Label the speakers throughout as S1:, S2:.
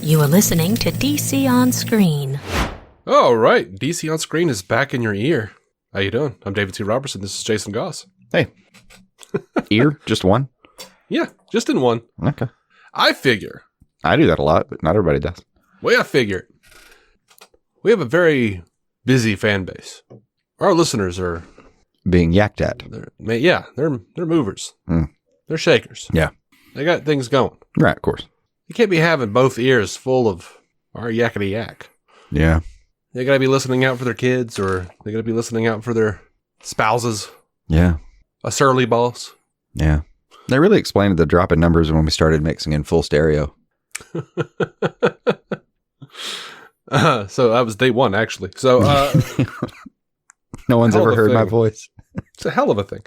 S1: You are listening to DC On Screen.
S2: All right, DC On Screen is back in your ear. How you doing? I'm David T. Robertson. This is Jason Goss.
S3: Hey. Ear? Just one?
S2: Yeah, just in one.
S3: Okay.
S2: I figure.
S3: I do that a lot, but not everybody does.
S2: Well, I figure. We have a very busy fan base. Our listeners are...
S3: Being yacked at.
S2: They're movers. They're shakers.
S3: Yeah.
S2: They got things going.
S3: Right, of course.
S2: You can't be having both ears full of our yakety yak.
S3: Yeah.
S2: They gotta be listening out for their kids, or they gotta be listening out for their spouses.
S3: Yeah.
S2: A surly boss.
S3: Yeah. They really explained the drop in numbers when we started mixing in full stereo.
S2: So that was day one, actually. So
S3: no one's ever heard my voice.
S2: It's a hell of a thing.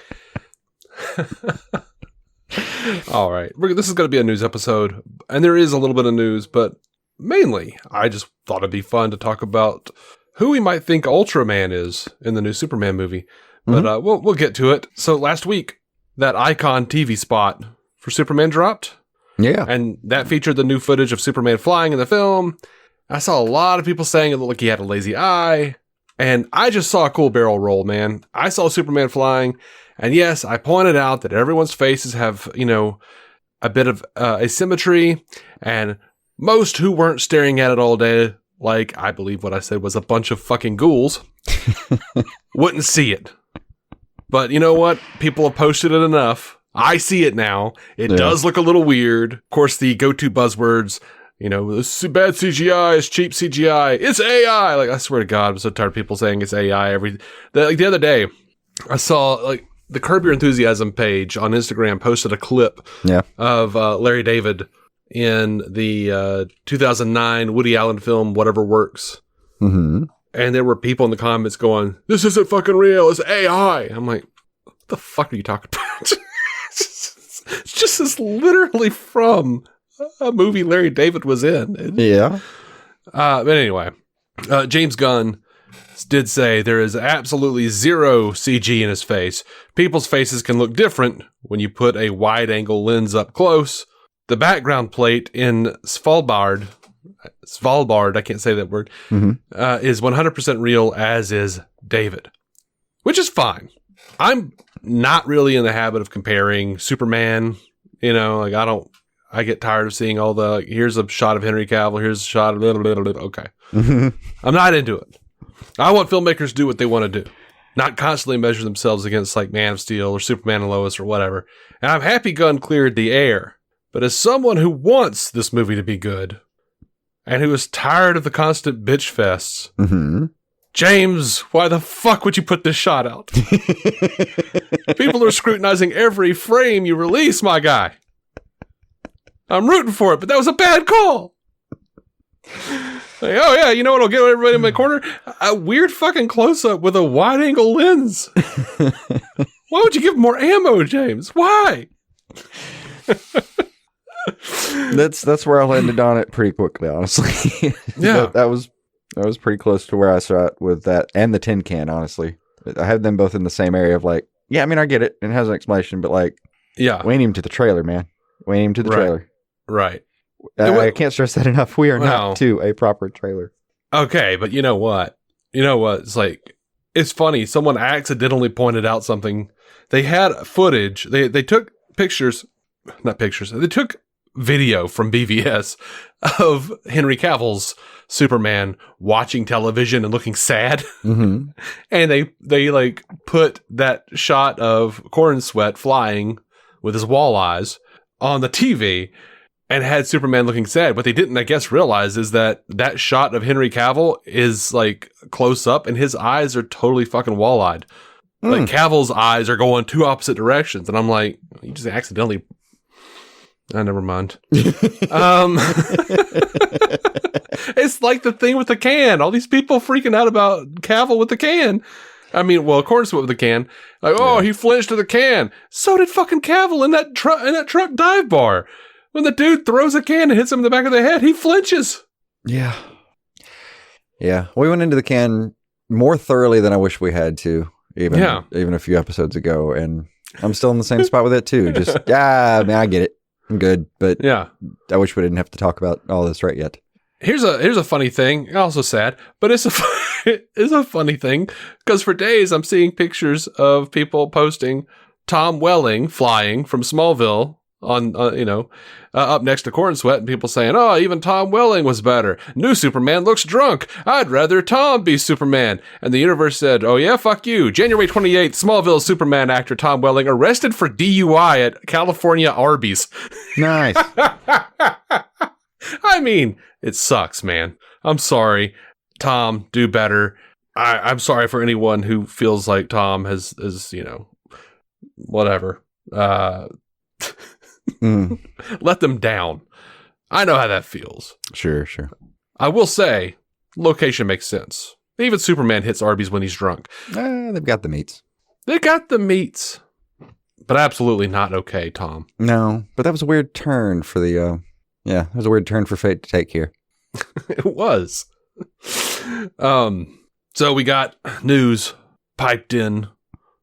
S2: All right. This is going to be a news episode, and there is a little bit of news, but mainly I just thought it'd be fun to talk about who we might think Ultraman is in the new Superman movie. But we'll get to it. So last week, that Icon TV spot for Superman dropped.
S3: Yeah.
S2: And that featured the new footage of Superman flying in the film. I saw a lot of people saying it looked like he had a lazy eye. And I just saw a cool barrel roll, man. I saw Superman flying. And yes, I pointed out that everyone's faces have, a bit of asymmetry. And most who weren't staring at it all day, like I believe what I said was a bunch of fucking ghouls, wouldn't see it. But you know what? People have posted it enough. I see it now. It does look a little weird. Of course, the go-to buzzwords, this is bad CGI, it's cheap CGI, it's AI. Like, I swear to God, I'm so tired of people saying it's AI. The other day, I saw the Curb Your Enthusiasm page on Instagram posted a clip of Larry David in the 2009 Woody Allen film, Whatever Works.
S3: Mm-hmm. And
S2: there were people in the comments going, "This isn't fucking real, it's AI." I'm like, what the fuck are you talking about? It's just as literally from a movie Larry David was in.
S3: Yeah.
S2: But anyway, James Gunn did say there is absolutely zero CG in his face. People's faces can look different when you put a wide-angle lens up close. The background plate in Svalbard, I can't say that word, is 100% real, as is David. Which is fine. I'm not really in the habit of comparing Superman, I get tired of seeing all the, here's a shot of Henry Cavill, here's a shot of okay. I'm not into it. I want filmmakers to do what they want to do. Not constantly measure themselves against like Man of Steel or Superman and Lois or whatever. And I'm happy Gunn cleared the air. But as someone who wants this movie to be good, and who is tired of the constant bitch fests, James, why the fuck would you put this shot out? People are scrutinizing every frame you release, my guy. I'm rooting for it, but that was a bad call. Like, oh yeah, you know what'll get everybody in my corner? A weird fucking close-up with a wide-angle lens. Why would you give more ammo, James? Why?
S3: That's where I landed on it pretty quickly, honestly.
S2: Yeah.
S3: that was pretty close to where I saw it with that and the tin can, honestly. I had them both in the same area of like, yeah, I mean, I get it. It has an explanation, but like,
S2: yeah,
S3: we ain't even to the trailer, man. We ain't even to the trailer.
S2: Right.
S3: I can't stress that enough. We are not to a proper trailer.
S2: Okay, but you know what? It's like, it's funny. Someone accidentally pointed out something. They had footage. They took not pictures. They took video from BVS of Henry Cavill's Superman watching television and looking sad. And they like put that shot of Corn Sweat flying with his wall eyes on the TV and had Superman looking sad. What they didn't, I guess, realize is that shot of Henry Cavill is like close up and his eyes are totally fucking wall-eyed. Like Cavill's eyes are going two opposite directions. And I'm like, you just accidentally... never mind. It's like the thing with the can. All these people freaking out about Cavill with the can. I mean, well, of course, with the can. Like, he flinched to the can. So did fucking Cavill in that truck dive bar. When the dude throws a can and hits him in the back of the head, he flinches.
S3: Yeah. Yeah. We went into the can more thoroughly than I wish we had to, even a few episodes ago. And I'm still in the same spot with it, too. Just, man, I get it. I'm good. But I wish we didn't have to talk about all this right yet.
S2: Here's a funny thing, also sad, but it's a funny thing because for days I'm seeing pictures of people posting Tom Welling flying from Smallville on up next to Corn Sweat, and people saying, "Oh, even Tom Welling was better. New Superman looks drunk. I'd rather Tom be Superman." And the universe said, "Oh yeah, fuck you." January 28th, Smallville Superman actor Tom Welling arrested for DUI at California Arby's.
S3: Nice.
S2: I mean, it sucks, man. I'm sorry. Tom, do better. I'm sorry for anyone who feels like Tom has whatever. Let them down. I know how that feels.
S3: Sure.
S2: I will say, location makes sense. Even Superman hits Arby's when he's drunk.
S3: They've got the meats.
S2: They got the meats. But absolutely not okay, Tom.
S3: No, but that was a weird turn for the... that was a weird turn for fate to take here.
S2: It was. So we got news piped in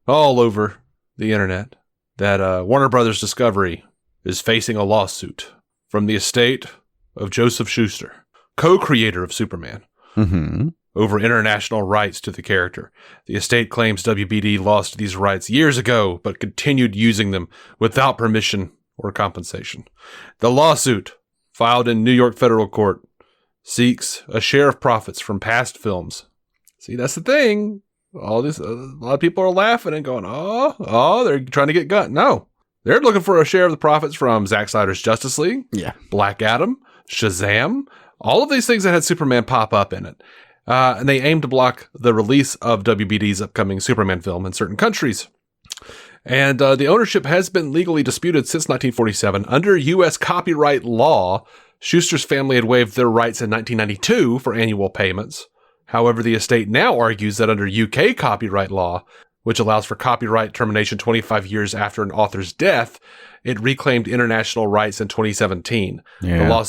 S2: all over the internet that Warner Brothers Discovery is facing a lawsuit from the estate of Joseph Schuster, co-creator of Superman, over international rights to the character. The estate claims WBD lost these rights years ago, but continued using them without permission or compensation. The lawsuit, filed in New York federal court, seeks a share of profits from past films. See, that's the thing. All this, a lot of people are laughing and going, oh, they're trying to get gut. No, they're looking for a share of the profits from Zack Snyder's Justice League, Black Adam, Shazam, all of these things that had Superman pop up in it. And they aim to block the release of WBD's upcoming Superman film in certain countries. And the ownership has been legally disputed since 1947. Under U.S. copyright law, Schuster's family had waived their rights in 1992 for annual payments. However, the estate now argues that under UK copyright law, which allows for copyright termination 25 years after an author's death, it reclaimed international rights in 2017. Yeah.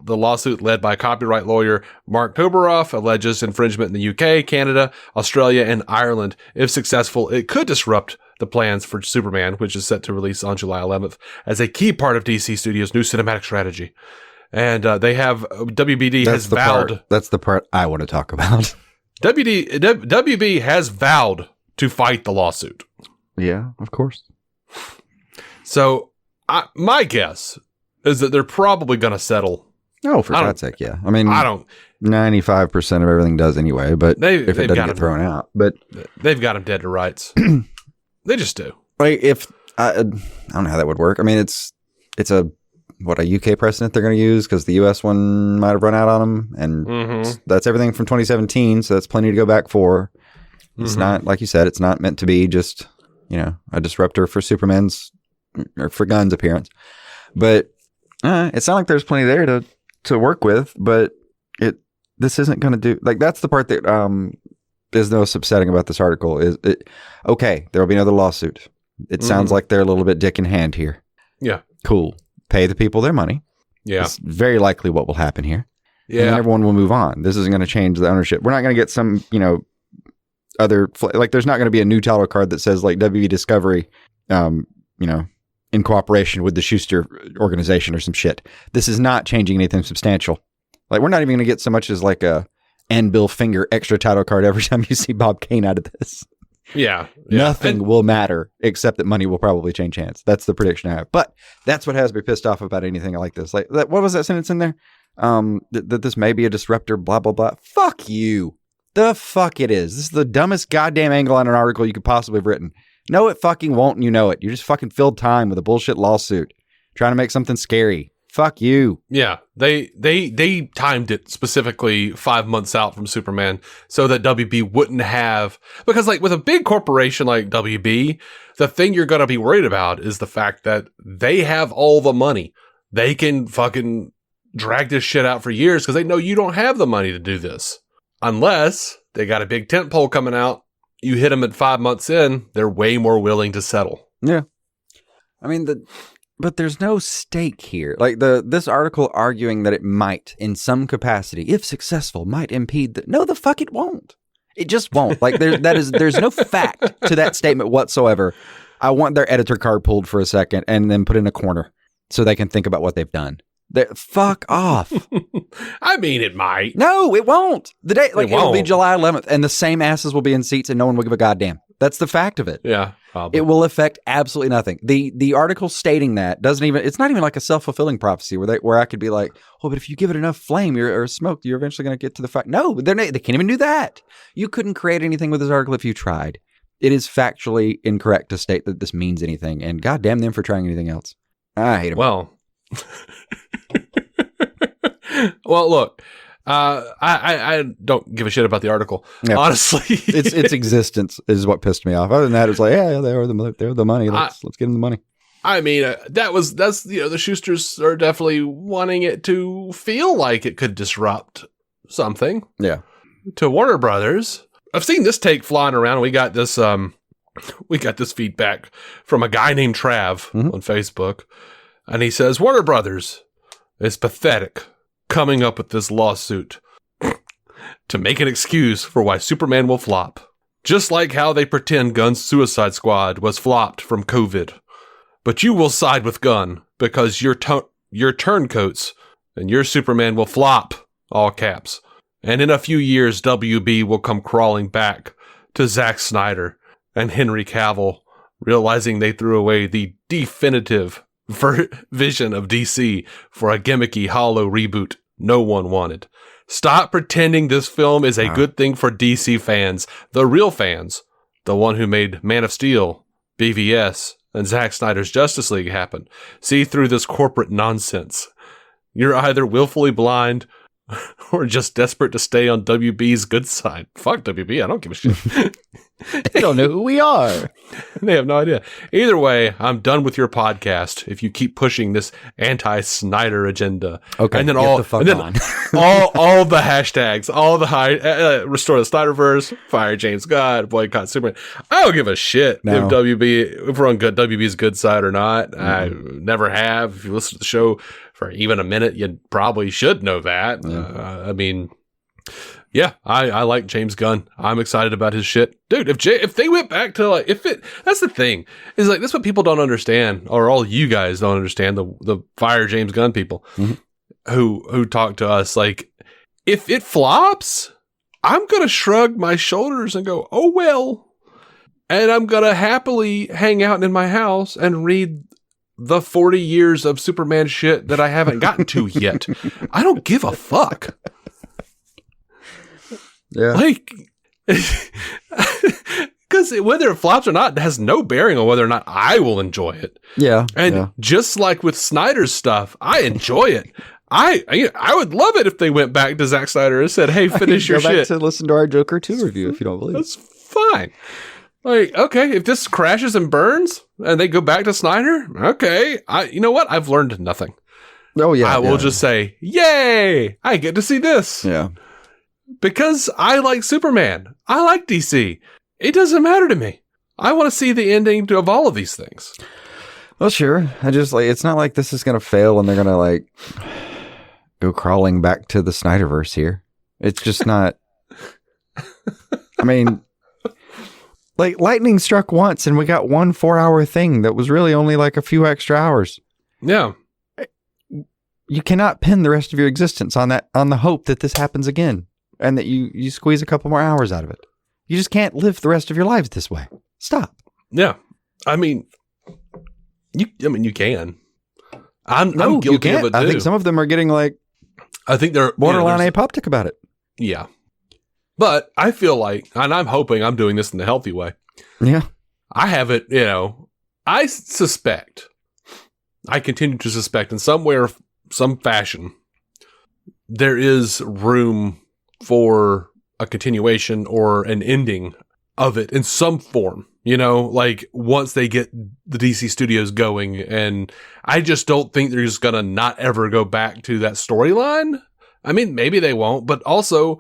S2: The lawsuit led by copyright lawyer Mark Toberoff alleges infringement in the UK, Canada, Australia, and Ireland. If successful, it could disrupt the plans for Superman, which is set to release on July 11th, as a key part of DC Studios' new cinematic strategy. And they have WBD has vowed.
S3: That's the part I want to talk about.
S2: WB has vowed to fight the lawsuit.
S3: Yeah, of course.
S2: So my guess is that they're probably going to settle.
S3: Oh, for God's sake, yeah. I mean, 95% of everything does anyway, but if it doesn't get thrown out. But
S2: they've got them dead to rights. They just do.
S3: Like I don't know how that would work. I mean, it's a UK precedent they're going to use because the US one might have run out on them, and that's everything from 2017, so that's plenty to go back for. It's not, like you said, it's not meant to be just a disruptor for Superman's or for Gunn's appearance, but it's not like there's plenty there to work with. But this isn't going to do, like, that's the part that is most upsetting about this article. Okay, there will be another lawsuit. It sounds like they're a little bit dick in hand here.
S2: Yeah,
S3: cool. Pay the people their money. Yeah. It's very likely what will happen here. Yeah. And everyone will move on. This isn't going to change the ownership. We're not going to get some, other, like, there's not going to be a new title card that says, like, WB Discovery, in cooperation with the Schuster organization or some shit. This is not changing anything substantial. Like, we're not even going to get so much as, like, a Anvil Finger extra title card every time you see Bob Kane out of this.
S2: Yeah.
S3: Nothing will matter except that money will probably change hands. That's the prediction I have. But that's what has me pissed off about anything like this. Like, what was that sentence in there? That this may be a disruptor, blah, blah, blah. Fuck you. The fuck it is. This is the dumbest goddamn angle on an article you could possibly have written. No, it fucking won't, and you know it. You just fucking filled time with a bullshit lawsuit trying to make something scary. Fuck you.
S2: Yeah, they timed it specifically 5 months out from Superman so that WB wouldn't have, because, like, with a big corporation like WB, the thing you're going to be worried about is the fact that they have all the money. They can fucking drag this shit out for years because they know you don't have the money to do this. Unless they got a big tentpole coming out, you hit them at 5 months in, they're way more willing to settle.
S3: Yeah. I mean, but there's no stake here. Like, this article arguing that it might, in some capacity, if successful, might impede no, the fuck it won't. It just won't. Like, there's no fact to that statement whatsoever. I want their editor card pulled for a second and then put in a corner so they can think about what they've done. Fuck off.
S2: I mean, it might.
S3: No, it won't. The day, like,
S2: It won't.
S3: it'll be July 11th, and the same asses will be in seats, and no one will give a goddamn. That's the fact of it.
S2: Yeah, probably.
S3: It will affect absolutely nothing. The article stating that doesn't even. It's not even like a self-fulfilling prophecy where I could be like, oh, but if you give it enough flame or smoke, you're eventually going to get to the fact. No, they can't even do that. You couldn't create anything with this article if you tried. It is factually incorrect to state that this means anything, and goddamn them for trying anything else. I hate them.
S2: Well, well, look, I don't give a shit about the article. Yeah. Honestly,
S3: its existence is what pissed me off. Other than that, it's like, yeah, they're the money. Let's get them the money.
S2: I mean, that's the Schusters are definitely wanting it to feel like it could disrupt something.
S3: Yeah.
S2: To Warner Brothers. I've seen this take flying around. We got this feedback from a guy named Trav on Facebook, and he says Warner Brothers is pathetic coming up with this lawsuit to make an excuse for why Superman will flop, just like how they pretend Gunn's Suicide Squad was flopped from COVID. But you will side with Gunn because your turncoats and your Superman will flop, all caps. And in a few years, WB will come crawling back to Zack Snyder and Henry Cavill, realizing they threw away the definitive vision of DC for a gimmicky, hollow reboot no one wanted. Stop pretending this film is a good thing for DC fans, the real fans, the one who made Man of Steel, BVS, and Zack Snyder's Justice League happen. See through this corporate nonsense. You're either willfully blind or just desperate to stay on WB's good side. Fuck WB, I don't give a shit.
S3: They don't know who we are.
S2: They have no idea. Either way, I'm done with your podcast if you keep pushing this anti-Snyder agenda.
S3: Okay,
S2: and then
S3: all the
S2: hashtags, all the restore the Snyderverse, fire James Gunn, boycott Superman. I don't give a shit if we're on WB's good side or not. I never have. If you listen to the show for even a minute, you probably should know that. I mean, yeah, I like James Gunn. I'm excited about his shit. Dude, if they went back to that's the thing, is like, that's what people don't understand, or all you guys don't understand, the fire James Gunn people who talk to us. Like, if it flops, I'm going to shrug my shoulders and go, oh, well, and I'm going to happily hang out in my house and read the 40 years of Superman shit that I haven't gotten to yet. I don't give a fuck.
S3: Yeah.
S2: Like, because whether it flops or not has no bearing on whether or not I will enjoy it.
S3: Yeah.
S2: And just like with Snyder's stuff, I enjoy it. I would love it if they went back to Zack Snyder and said, hey, finish your shit.
S3: Go back to listen to our Joker 2 review if you don't believe it.
S2: That's fine. Like, okay, if this crashes and burns and they go back to Snyder, okay. You know what? I've learned nothing.
S3: Oh, yeah.
S2: I will just say, yay, I get to see this.
S3: Yeah.
S2: Because I like Superman. I like DC. It doesn't matter to me. I want to see the ending of all of these things.
S3: Well, sure. I just it's not like this is going to fail and they're going to go crawling back to the Snyderverse here. It's just not. I mean, lightning struck once and we got 1 4-hour thing that was really only a few extra hours.
S2: Yeah.
S3: You cannot pin the rest of your existence on the hope that this happens again. And that you squeeze a couple more hours out of it. You just can't live the rest of your lives this way. Stop.
S2: Yeah. I mean, you can. I'm guilty of it too.
S3: I think some of them are getting
S2: I think they're
S3: borderline apoptic about it.
S2: Yeah. But I feel like, and I'm hoping I'm doing this in the healthy way.
S3: Yeah.
S2: I have it, I suspect, I continue to suspect in some way or some fashion, there is room for a continuation or an ending of it in some form, once they get the DC studios going. And I just don't think they're just going to not ever go back to that storyline. I mean, maybe they won't, but also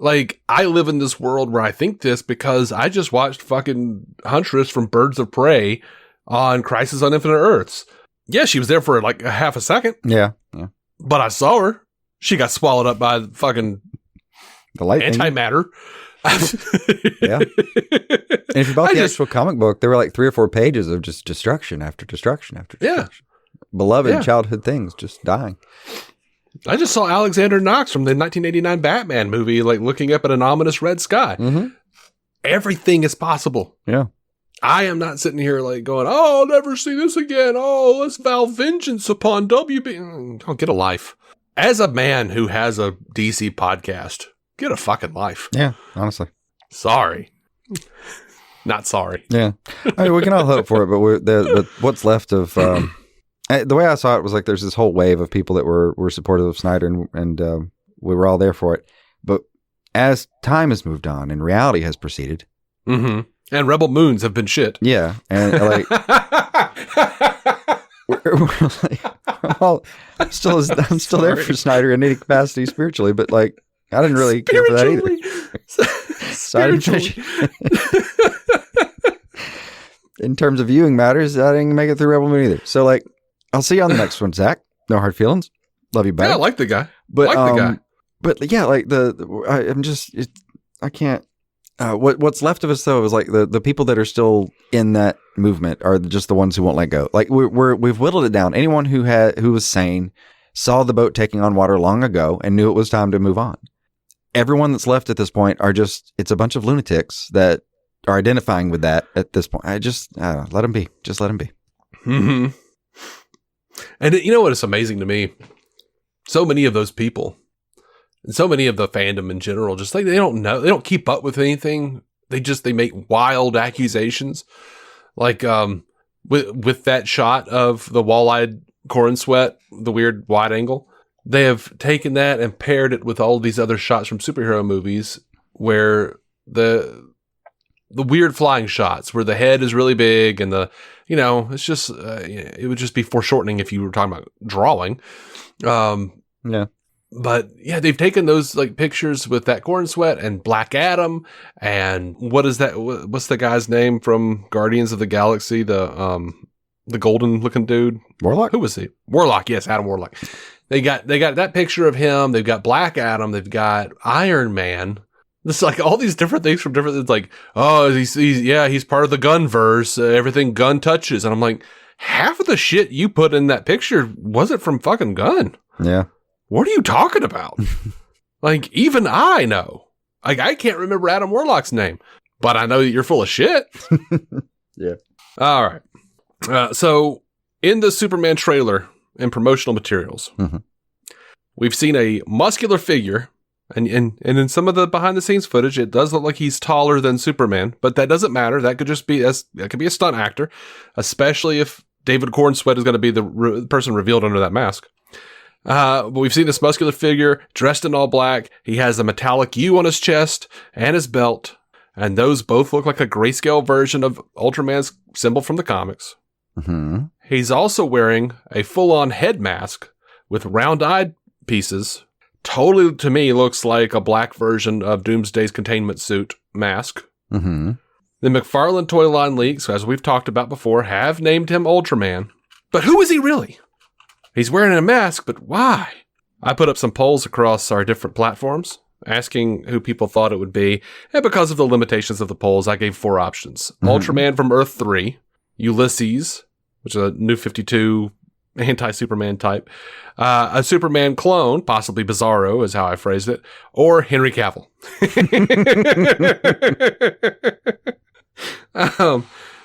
S2: I live in this world where I think this because I just watched fucking Huntress from Birds of Prey on Crisis on Infinite Earths. Yeah, she was there for a half a second.
S3: Yeah. Yeah.
S2: But I saw her. She got swallowed up by fucking
S3: the lightning.
S2: Antimatter.
S3: Yeah. And if you bought the actual comic book, there were 3 or 4 pages of just destruction after destruction after destruction. beloved childhood things just dying.
S2: I just saw Alexander Knox from the 1989 Batman movie, like looking up at an ominous red sky.
S3: Mm-hmm.
S2: Everything is possible.
S3: Yeah.
S2: I am not sitting here like going, oh, I'll never see this again. Oh, let's vow vengeance upon WB. Oh, get a life. As a man who has a DC podcast, get a fucking life.
S3: Yeah, honestly.
S2: Sorry. Not sorry.
S3: Yeah. I mean, we can all hope for it, but what's left of... the way I saw it was like there's this whole wave of people that were supportive of Snyder, and we were all there for it. But as time has moved on and reality has proceeded...
S2: Mm-hmm. And Rebel Moons have been shit.
S3: Yeah. And like... we're like, well, I'm still there for Snyder in any capacity spiritually, but like I didn't really care for that either.
S2: Spiritually.
S3: In terms of viewing matters, I didn't make it through Rebel Moon either. So like, I'll see you on the next one, Zach. No hard feelings. Love you back.
S2: Yeah, I like the guy.
S3: But
S2: the guy.
S3: But yeah, like I can't. What's left of us though is like the people that are still in that movement are just the ones who won't let go. Like we've whittled it down. Anyone who was sane saw the boat taking on water long ago and knew it was time to move on. Everyone that's left at this point it's a bunch of lunatics that are identifying with that at this point. I don't know, let them be. Just let them be.
S2: Mm-hmm. And you know what is amazing to me? So many of those people. And so many of the fandom in general, just like they don't know, they don't keep up with anything. They make wild accusations. Like, with that shot of the wall-eyed Corin Sweat, the weird wide angle, they have taken that and paired it with all these other shots from superhero movies where the weird flying shots where the head is really big and it's just, it would just be foreshortening if you were talking about drawing.
S3: Yeah.
S2: But yeah, they've taken those like pictures with that Corin Sweat and Black Adam and what is that? What's the guy's name from Guardians of the Galaxy? The golden looking dude,
S3: Warlock.
S2: Who was he? Warlock. Yes, Adam Warlock. They got that picture of him. They've got Black Adam. They've got Iron Man. It's like all these different things from different. It's like, oh, he's part of the Gunverse. Everything Gunn touches, and I'm like, half of the shit you put in that picture wasn't from fucking Gunn.
S3: Yeah.
S2: What are you talking about? Like, even I know. Like, I can't remember Adam Warlock's name, but I know that you're full of shit.
S3: Yeah.
S2: All right. So, in the Superman trailer and promotional materials, we've seen a muscular figure, and in some of the behind-the-scenes footage, it does look like he's taller than Superman, but that doesn't matter. That could just be that could be a stunt actor, especially if David Corn Sweat is going to be the person revealed under that mask. But we've seen this muscular figure dressed in all black. He has a metallic U on his chest and his belt. And those both look like a grayscale version of Ultraman's symbol from the comics. Mm-hmm. He's also wearing a full-on head mask with round-eyed pieces. Totally, to me, looks like a black version of Doomsday's containment suit mask. Mm-hmm. The McFarlane toy line leaks, as we've talked about before, have named him Ultraman. But who is he really? He's wearing a mask, but why? I put up some polls across our different platforms, asking who people thought it would be, and because of the limitations of the polls, I gave 4 options. Mm-hmm. Ultraman from Earth 3, Ulysses, which is a New 52 anti-Superman type, a Superman clone, possibly Bizarro is how I phrased it, or Henry Cavill.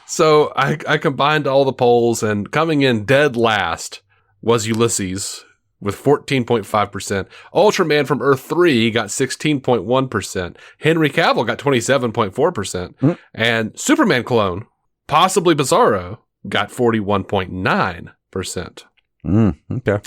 S2: So I combined all the polls, and coming in dead last was Ulysses with 14.5%. Ultraman from Earth 3 got 16.1%. Henry Cavill got 27.4%. And Superman clone, possibly Bizarro, got 41.9%.
S3: Okay.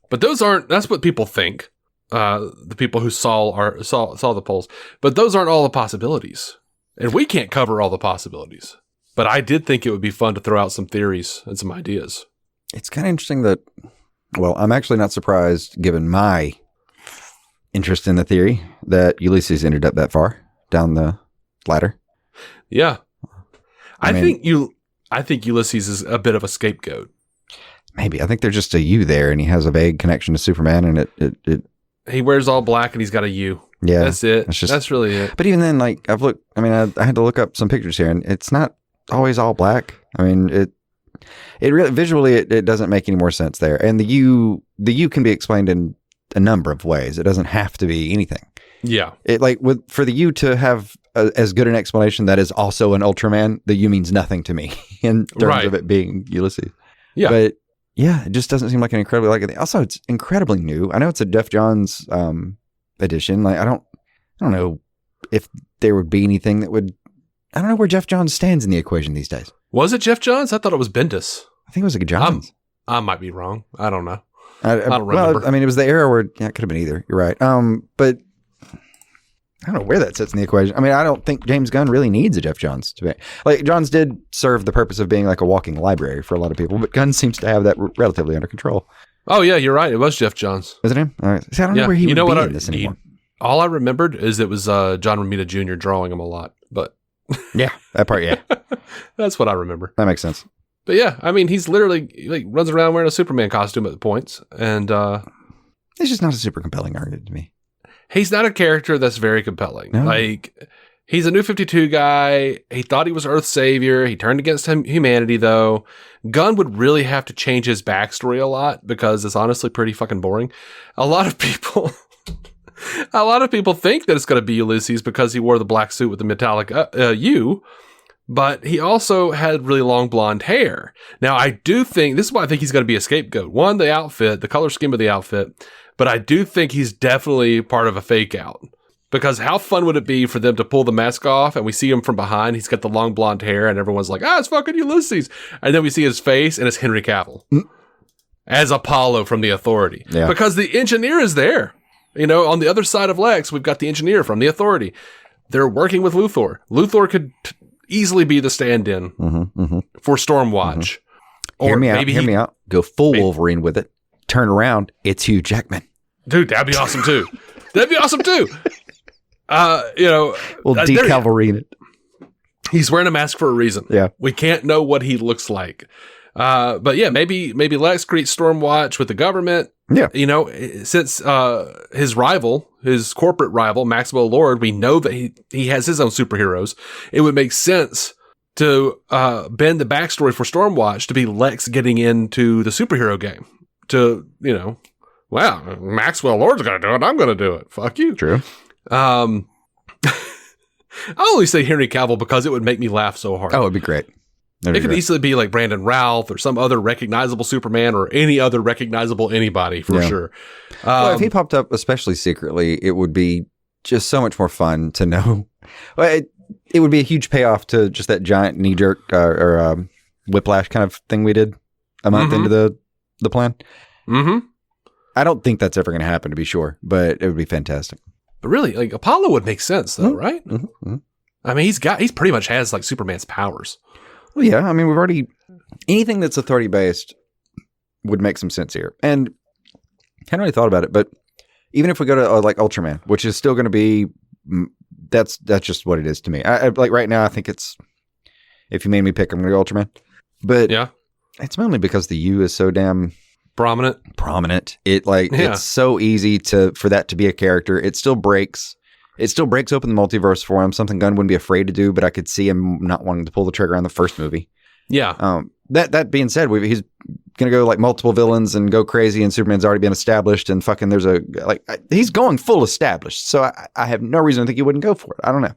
S2: But that's what people think. The people who saw the polls. But those aren't all the possibilities. And we can't cover all the possibilities. But I did think it would be fun to throw out some theories and some ideas.
S3: It's kind of interesting that, well, I'm actually not surprised, given my interest in the theory, that Ulysses ended up that far down the ladder.
S2: Yeah. I think Ulysses is a bit of a scapegoat.
S3: Maybe. I think there's just a U there, and he has a vague connection to Superman, and it
S2: he wears all black, and he's got a U.
S3: Yeah.
S2: That's it. That's really it.
S3: But even then, like, I had to look up some pictures here, and it's not always all black. I mean, It really visually it doesn't make any more sense there. And the U can be explained in a number of ways. It doesn't have to be anything.
S2: Yeah.
S3: It for the U to have as good an explanation that is also an Ultraman, the U means nothing to me in terms of it being Ulysses.
S2: Yeah.
S3: But yeah, it just doesn't seem like an incredibly likely thing. Also, it's incredibly new. I know it's a Jeff Johns edition. Like I don't know if there would be anything that would. I don't know where Jeff Johns stands in the equation these days.
S2: Was it Jeff Johns? I thought it was Bendis.
S3: I think it was like a Johns.
S2: I might be wrong. I don't know.
S3: I don't remember. Well, I mean, it was the era where it could have been either. You're right. But I don't know where that sits in the equation. I mean, I don't think James Gunn really needs a Jeff Johns to be like Johns did serve the purpose of being like a walking library for a lot of people, but Gunn seems to have that relatively under control.
S2: Oh yeah, you're right. It was Jeff Johns.
S3: Was it him? All right. See, I don't know where he would be in this anymore.
S2: All I remembered is it was John Romita Jr. drawing him a lot, but
S3: yeah, that part, yeah.
S2: That's what I remember.
S3: That makes sense.
S2: But yeah, I mean, he's literally like runs around wearing a Superman costume at the points, and
S3: it's just not a super compelling argument to me.
S2: He's not a character that's very compelling.
S3: No.
S2: Like, he's a New 52 guy. He thought he was Earth's savior. He turned against humanity, though. Gunn would really have to change his backstory a lot because it's honestly pretty fucking boring. A lot of people think that it's going to be Ulysses because he wore the black suit with the metallic U, but he also had really long blonde hair. Now, I do think, this is why I think he's going to be a scapegoat. One, the outfit, the color scheme of the outfit, but I do think he's definitely part of a fake out. Because how fun would it be for them to pull the mask off and we see him from behind, he's got the long blonde hair and everyone's like, it's fucking Ulysses. And then we see his face and it's Henry Cavill as Apollo from the Authority.
S3: Yeah.
S2: Because the engineer is there. You know, on the other side of Lex, we've got the engineer from the Authority. They're working with Luthor. Luthor could easily be the stand-in for Stormwatch. Or
S3: hear me out. Go full Wolverine with it. Turn around. It's Hugh Jackman.
S2: Dude, that'd be awesome too. We'll
S3: decalverine it.
S2: He's wearing a mask for a reason.
S3: Yeah.
S2: We can't know what he looks like. But yeah, maybe Lex creates Stormwatch with the government.
S3: Yeah.
S2: You know, since his corporate rival, Maxwell Lord, we know that he has his own superheroes. It would make sense to bend the backstory for Stormwatch to be Lex getting into the superhero game. To, wow, Maxwell Lord's going to do it. I'm going to do it. Fuck you.
S3: True.
S2: I only say Henry Cavill because it would make me laugh so hard.
S3: Oh, it'd be great.
S2: It could easily be like Brandon Routh or some other recognizable Superman or any other recognizable anybody for sure.
S3: Well, if he popped up, especially secretly, it would be just so much more fun to know. Well, it would be a huge payoff to just that giant knee jerk or whiplash kind of thing we did a month into the plan.
S2: Mm-hmm.
S3: I don't think that's ever going to happen, to be sure, but it would be fantastic.
S2: But really, like Apollo would make sense, though, right?
S3: Mm-hmm.
S2: I mean, he pretty much has like Superman's powers.
S3: Well, yeah. I mean, we've already anything that's authority based would make some sense here, and I hadn't really thought about it. But even if we go to like Ultraman, which is still going to be that's just what it is to me. I like right now. I think it's if you made me pick, I'm going to go Ultraman. But yeah, it's mainly because the U is so damn
S2: prominent.
S3: It's so easy for that to be a character. It still breaks open the multiverse for him, something Gunn wouldn't be afraid to do, but I could see him not wanting to pull the trigger on the first movie.
S2: Yeah.
S3: That being said, he's going to go like multiple villains and go crazy, and Superman's already been established, and fucking he's going full established. So I have no reason to think he wouldn't go for it. I don't know.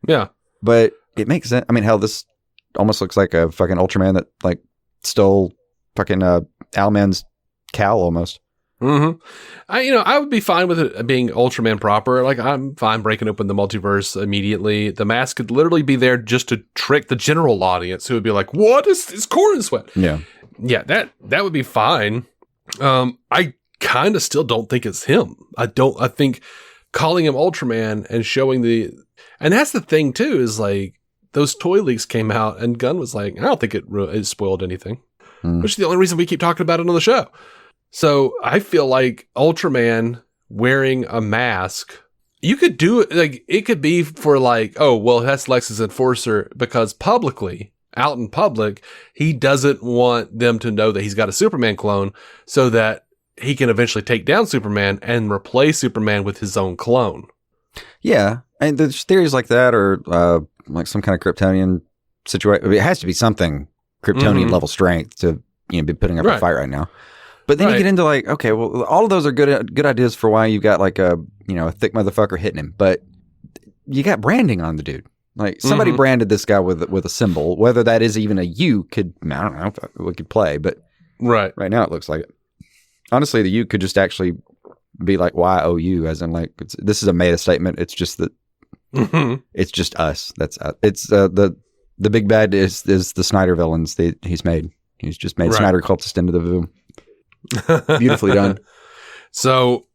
S2: Yeah.
S3: But it makes sense. I mean, hell, this almost looks like a fucking Ultraman that like stole fucking Owlman's cowl almost.
S2: Mm-hmm. I would be fine with it being Ultraman proper. Like, I'm fine breaking open the multiverse immediately. The mask could literally be there just to trick the general audience who would be like, what is this corn sweat?
S3: Yeah.
S2: Yeah, that would be fine. I kind of still don't think it's him. I think calling him Ultraman and showing and that's the thing too, is like those toy leaks came out and Gunn was like, I don't think it spoiled anything, which is the only reason we keep talking about it on the show. So I feel like Ultraman wearing a mask, you could do it. Like it could be for like, oh, well, that's Lex's enforcer because publicly out in public, he doesn't want them to know that he's got a Superman clone so that he can eventually take down Superman and replace Superman with his own clone.
S3: Yeah. And there's theories like that or like some kind of Kryptonian situation. It has to be something Kryptonian level strength to be putting up a fight right now. But then you get into like, okay, well, all of those are good ideas for why you got like a thick motherfucker hitting him, but you got branding on the dude. Like somebody branded this guy with a symbol, whether that is even a U I don't know if we could play, but right now it looks like it. Honestly, the U could just actually be like YOU, as in like this is a meta statement. It's just that it's just us. That's it's the big bad is the Snyder villains that he's made. He's just made Snyder cultist into the Voom. Beautifully done.
S2: So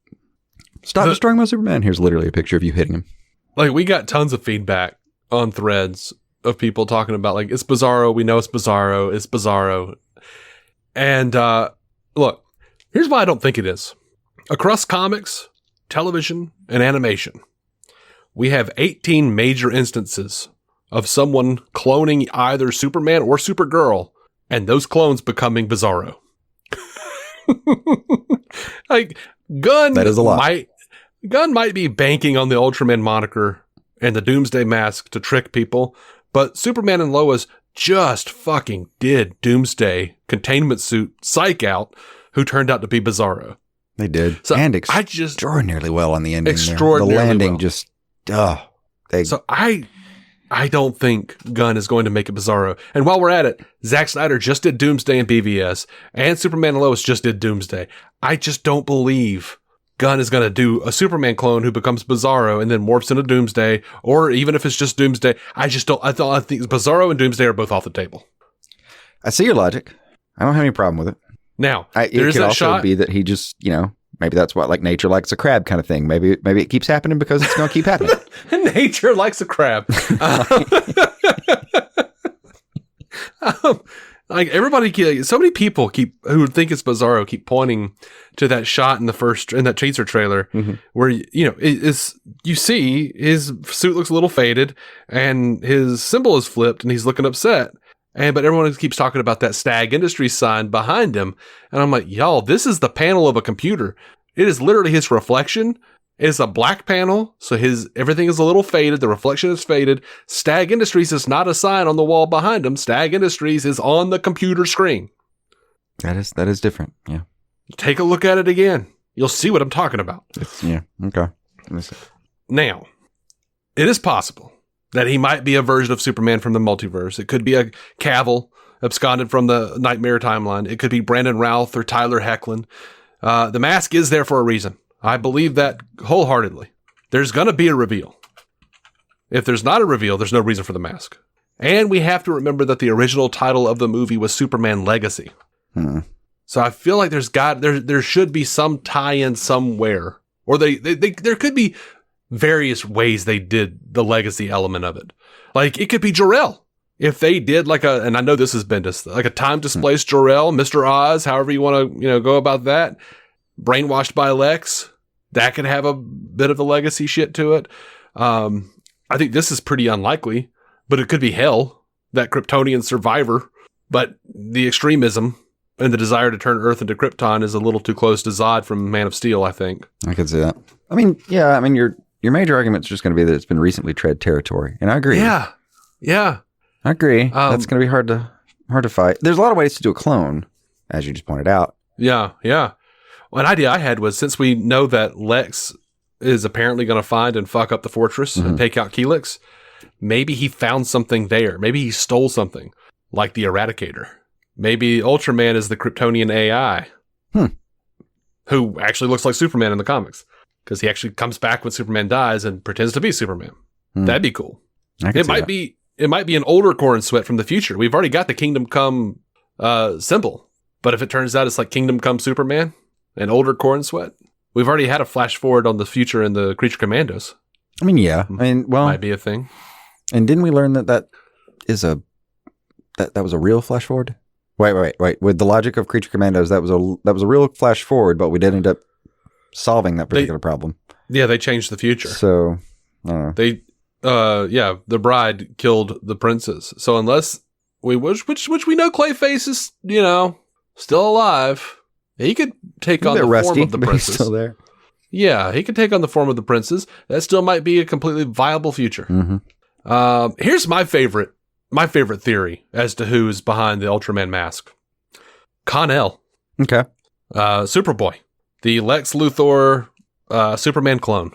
S3: stop destroying my Superman. Here's literally a picture of you hitting him.
S2: Like we got tons of feedback on threads of people talking about like it's Bizarro. We know it's Bizarro. It's Bizarro. And look, here's why I don't think it is. Across comics, television, and animation, we have 18 major instances of someone cloning either Superman or Supergirl, and those clones becoming Bizarro. Like Gunn,
S3: that is a lot.
S2: Gunn might be banking on the Ultraman moniker and the Doomsday mask to trick people, but Superman and Lois just fucking did Doomsday containment suit psych out, who turned out to be Bizarro.
S3: They did.
S2: So
S3: and extraordinarily well on the ending.
S2: Extraordinarily
S3: The landing
S2: well.
S3: just,
S2: So I don't think Gunn is going to make it Bizarro. And while we're at it, Zack Snyder just did Doomsday and BVS, and Superman and Lois just did Doomsday. I just don't believe Gunn is going to do a Superman clone who becomes Bizarro and then morphs into Doomsday, or even if it's just Doomsday. I just don't. I think Bizarro and Doomsday are both off the table. I
S3: see your logic. I don't have any problem with it.
S2: Now,
S3: it could also be that he just, maybe that's what like nature likes a crab kind of thing. Maybe it keeps happening because it's going to keep happening.
S2: Nature likes a crab. Like everybody, so many people who think it's Bizarro keep pointing to that shot in that teaser trailer where you see his suit looks a little faded and his symbol is flipped and he's looking upset. But everyone keeps talking about that Stag Industries sign behind him. And I'm like, y'all, this is the panel of a computer. It is literally his reflection. It's a black panel, so everything is a little faded. The reflection is faded. Stag Industries is not a sign on the wall behind him. Stag Industries is on the computer screen.
S3: That is different. Yeah.
S2: Take a look at it again. You'll see what I'm talking about.
S3: Okay. Let me see.
S2: Now, it is possible that he might be a version of Superman from the multiverse. It could be a Cavill absconded from the Nightmare timeline. It could be Brandon Routh or Tyler Hoechlin. The mask is there for a reason. I believe that wholeheartedly. There's going to be a reveal. If there's not a reveal, there's no reason for the mask. And we have to remember that the original title of the movie was Superman Legacy. So I feel like there should be some tie-in somewhere. Or there could be various ways they did the legacy element of it. Like, it could be Jor-El. If they did and I know this is Bendis, like a time-displaced Jor-El, Mr. Oz, however you want to go about that, brainwashed by Lex, that could have a bit of the legacy shit to it. I think this is pretty unlikely, but it could be Hell, that Kryptonian survivor. But the extremism and the desire to turn Earth into Krypton is a little too close to Zod from Man of Steel, I think.
S3: I could see that. I mean, your major argument is just going to be that it's been recently tread territory, and I agree.
S2: Yeah.
S3: I agree. That's going to be hard to fight. There's a lot of ways to do a clone, as you just pointed out.
S2: Yeah. Well, an idea I had was, since we know that Lex is apparently going to find and fuck up the fortress and take out Helix, maybe he found something there. Maybe he stole something, like the Eradicator. Maybe Ultraman is the Kryptonian AI, who actually looks like Superman in the comics, because he actually comes back when Superman dies and pretends to be Superman. That'd be cool. It might be an older Corn Sweat from the future. We've already got the Kingdom Come symbol, but if it turns out it's like Kingdom Come Superman, an older Corn Sweat, we've already had a flash forward on the future in the Creature Commandos.
S3: I mean, yeah.
S2: Might be a thing.
S3: And didn't we learn that is that was a real flash forward? Wait. With the logic of Creature Commandos, that was a real flash forward, but we did end up solving that particular problem. Yeah,
S2: they changed the future.
S3: So, I don't
S2: know. The bride killed the princess. So unless which we know Clayface is, still alive, he could take on the form of the princess.
S3: He's still there.
S2: Yeah, he could take on the form of the princess. That still might be a completely viable future. Here's my favorite my favorite theory as to who is behind the Ultraman mask. Con-El.
S3: Okay.
S2: Superboy. The Lex Luthor Superman clone.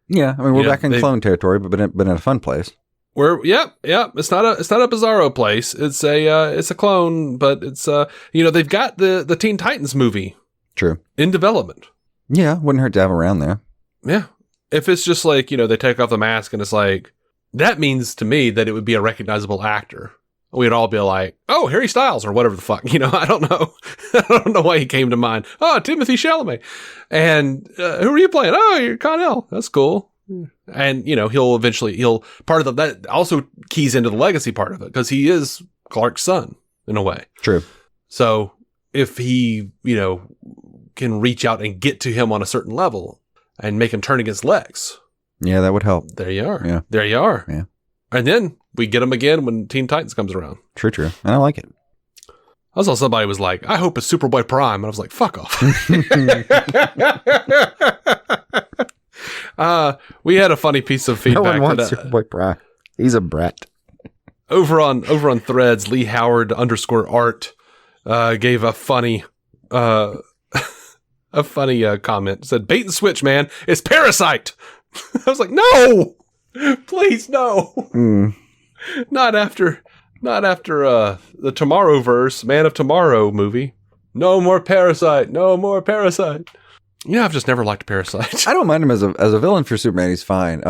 S3: Yeah, I mean, we're back in clone territory, but in a fun place.
S2: Yep. It's not a bizarro place. It's a clone, but it's they've got the Teen Titans movie.
S3: True.
S2: In development.
S3: Yeah, wouldn't hurt to have around there.
S2: Yeah. If it's just like, they take off the mask and it's like, that means to me that it would be a recognizable actor. We'd all be like, oh, Harry Styles or whatever the fuck. I don't know. I don't know why he came to mind. Oh, Timothée Chalamet. And who are you playing? Oh, you're Con-El. That's cool. And, he'll part of that also keys into the legacy part of it because he is Clark's son in a way.
S3: True.
S2: So if he, can reach out and get to him on a certain level and make him turn against Lex.
S3: Yeah, that would help.
S2: There you are.
S3: Yeah.
S2: There you are.
S3: Yeah.
S2: And then we get him again when Teen Titans comes around.
S3: True. And I like it.
S2: I saw somebody was like, I hope it's Superboy Prime. And I was like, fuck off. We had a funny piece of feedback.
S3: No one wants Superboy Prime. He's a brat.
S2: Over on Threads, Lee Howard _art gave a funny comment. Said, bait and switch, man. It's Parasite. I was like, no, please, no. Not after the Tomorrowverse, Man of Tomorrow movie. No more Parasite. Yeah, I've just never liked Parasite.
S3: I don't mind him as a villain for Superman. He's fine.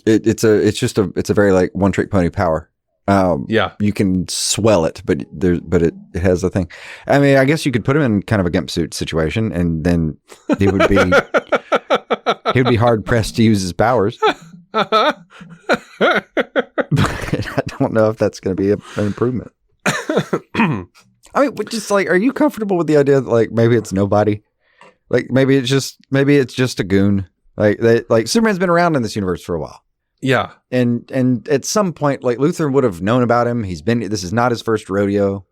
S3: It's a very like one trick pony power.
S2: Yeah,
S3: you can swell it, but it has a thing. I mean, I guess you could put him in kind of a gimp suit situation, and then he would be hard pressed to use his powers. But I don't know if that's going to be an improvement. I mean, just like, are you comfortable with the idea that like maybe it's nobody? Like maybe it's just a goon. Like Superman's been around in this universe for a while.
S2: Yeah.
S3: And at some point, like Luthor would have known about him. This is not his first rodeo.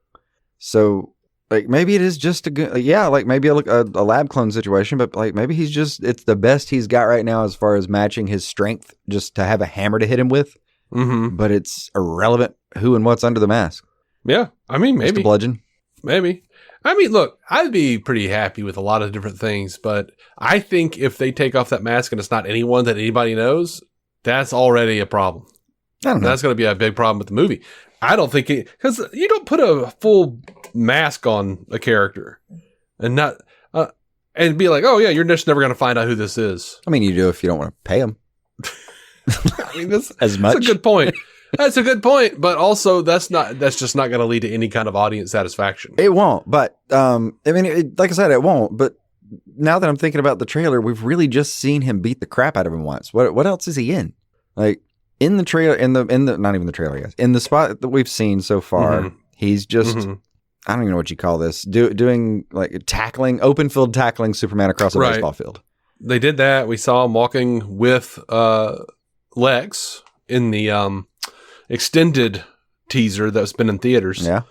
S3: So like maybe it is just like maybe a lab clone situation, but like maybe it's the best he's got right now as far as matching his strength just to have a hammer to hit him with.
S2: Mm-hmm.
S3: But it's irrelevant who and what's under the mask.
S2: Yeah. I mean, maybe.
S3: Just a bludgeon.
S2: Maybe. I mean, look, I'd be pretty happy with a lot of different things, but I think if they take off that mask and it's not anyone that anybody knows, that's already a problem.
S3: I don't know.
S2: That's going to be a big problem with the movie. I don't think because you don't put a full mask on a character and not and be like, oh yeah, you're just never going to find out who this is.
S3: I mean, you do if you don't want to pay him.
S2: I mean, that's
S3: as much.
S2: That's a good point. That's a good point, but also that's just not going to lead to any kind of audience satisfaction.
S3: It won't. But I mean, like I said, it won't. But now that I'm thinking about the trailer, we've really just seen him beat the crap out of him once. What else is he in? Like in the trailer, in the not even the trailer, I guess. In the spot that we've seen so far, he's just I don't even know what you call this. Doing like open field tackling Superman across a baseball field.
S2: They did that. We saw him walking with Lex in the extended teaser that's been in theaters.
S3: Yeah.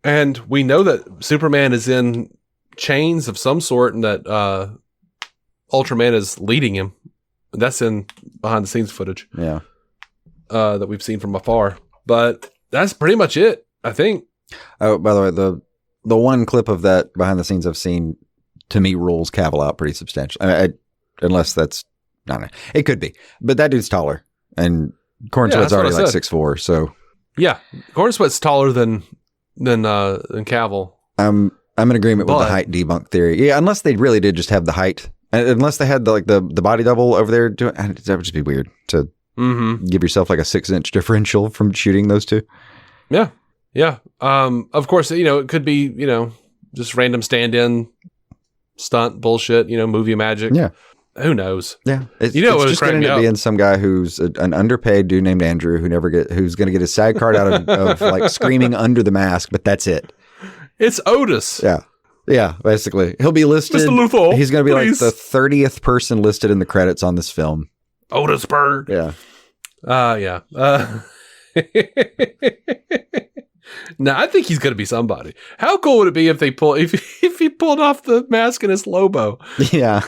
S2: And we know that Superman is in chains of some sort and that Ultraman is leading him. That's in behind the scenes footage.
S3: Yeah.
S2: That we've seen from afar. But that's pretty much it, I think.
S3: Oh, by the way, the one clip of that behind the scenes I've seen, to me, rules Cavill out pretty substantially. Unless that's, I don't know. It could be. But that dude's taller. And Corn Sweat's already like 6'4", so.
S2: Yeah. Corn Sweat's taller than Cavill.
S3: I'm in agreement with the height debunk theory. Yeah, unless they really did just have the height. Unless they had the body double over there doing, that would just be weird to give yourself like a 6-inch differential from shooting those two.
S2: Yeah. Yeah. Of course, it could be, just random stand-in stunt bullshit, movie magic.
S3: Yeah.
S2: Who knows?
S3: Yeah. It's just going to end up being some guy who's an underpaid dude named Andrew who's going to get his SAG card out of like screaming under the mask, but that's it.
S2: It's Otis.
S3: Yeah. Yeah, basically. He'll be listed.
S2: Mr. Luthor,
S3: he's going to be
S2: please.
S3: Like the 30th person listed in the credits on this film.
S2: Otis Bird.
S3: Yeah.
S2: Yeah. No, I think he's going to be somebody. How cool would it be if he pulled off the mask and it's Lobo?
S3: Yeah.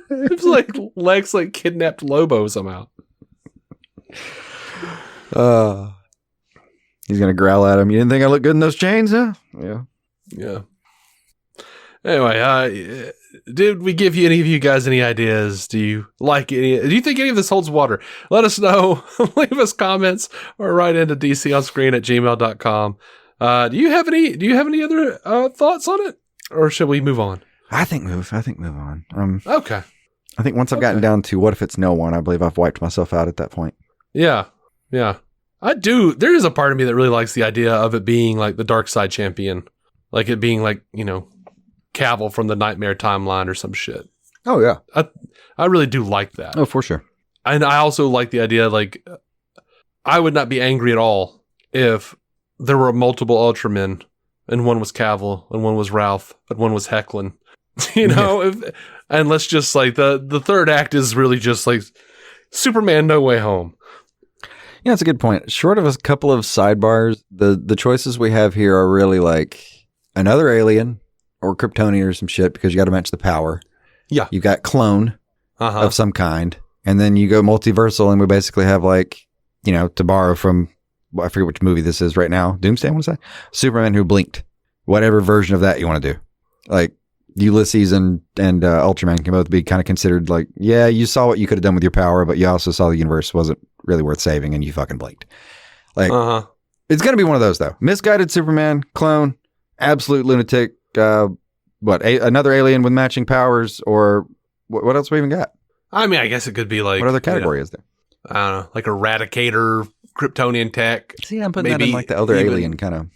S2: It's like Lex kidnapped Lobo somehow.
S3: He's gonna growl at him. You didn't think I looked good in those chains, huh? Yeah.
S2: Yeah. Anyway, did we give any of you guys any ideas? Do you like any? Do you think any of this holds water? Let us know. Leave us comments or write into dconscreen@gmail.com. Do you have any other thoughts on it, or should we move on?
S3: I think move on.
S2: Okay.
S3: I think once I've gotten down to what if it's no one, I believe I've wiped myself out at that point.
S2: Yeah. I do. There is a part of me that really likes the idea of it being like the Dark Side champion, like it being like, Cavill from the Nightmare timeline or some shit.
S3: Oh yeah,
S2: I really do like that.
S3: Oh, for sure.
S2: And I also like the idea, like, I would not be angry at all if there were multiple Ultramen and one was Cavill and one was Ralph and one was Hecklin. And let's just like the third act is really just like Superman No Way Home.
S3: Yeah, that's a good point. Short of a couple of sidebars, the choices we have here are really like another alien or Kryptonian or some shit because you got to match the power.
S2: Yeah.
S3: You got clone of some kind. And then you go multiversal and we basically have like, to borrow from, I forget which movie this is right now. Doomsday, I want to say. Superman who blinked. Whatever version of that you want to do. Like Ulysses and Ultraman can both be kind of considered like, yeah, you saw what you could have done with your power, but you also saw the universe wasn't really worth saving and you fucking blinked. Like, it's going to be one of those though. Misguided Superman, clone, absolute lunatic, another alien with matching powers, or what else we even got?
S2: I mean, I guess it could be like...
S3: What other category is there?
S2: I don't know, like Eradicator, Kryptonian tech.
S3: See, I'm putting that in like the other alien kind of...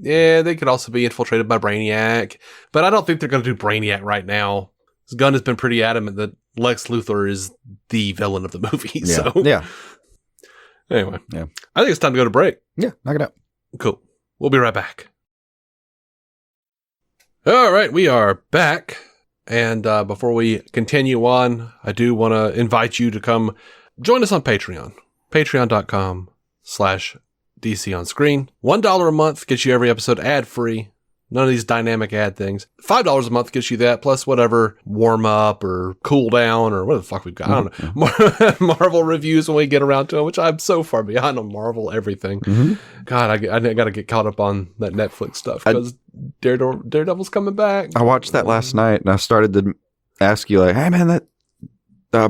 S2: Yeah, they could also be infiltrated by Brainiac, but I don't think they're going to do Brainiac right now. Gunn has been pretty adamant that Lex Luthor is the villain of the movie.
S3: Yeah.
S2: So
S3: yeah.
S2: Anyway,
S3: yeah.
S2: I think it's time to go to break.
S3: Yeah, knock it out.
S2: Cool. We'll be right back. All right, we are back. And before we continue on, I do want to invite you to come join us on Patreon. Patreon.com/DC on screen. $1 a month gets you every episode ad-free. None of these dynamic ad things. $5 a month gets you that, plus whatever warm up or cool down or what the fuck we've got. I don't know. Marvel reviews when we get around to them, which I'm so far behind on Marvel everything. God, I got to get caught up on that Netflix stuff because Daredevil's coming back.
S3: I watched that last night and I started to ask you like, hey man, that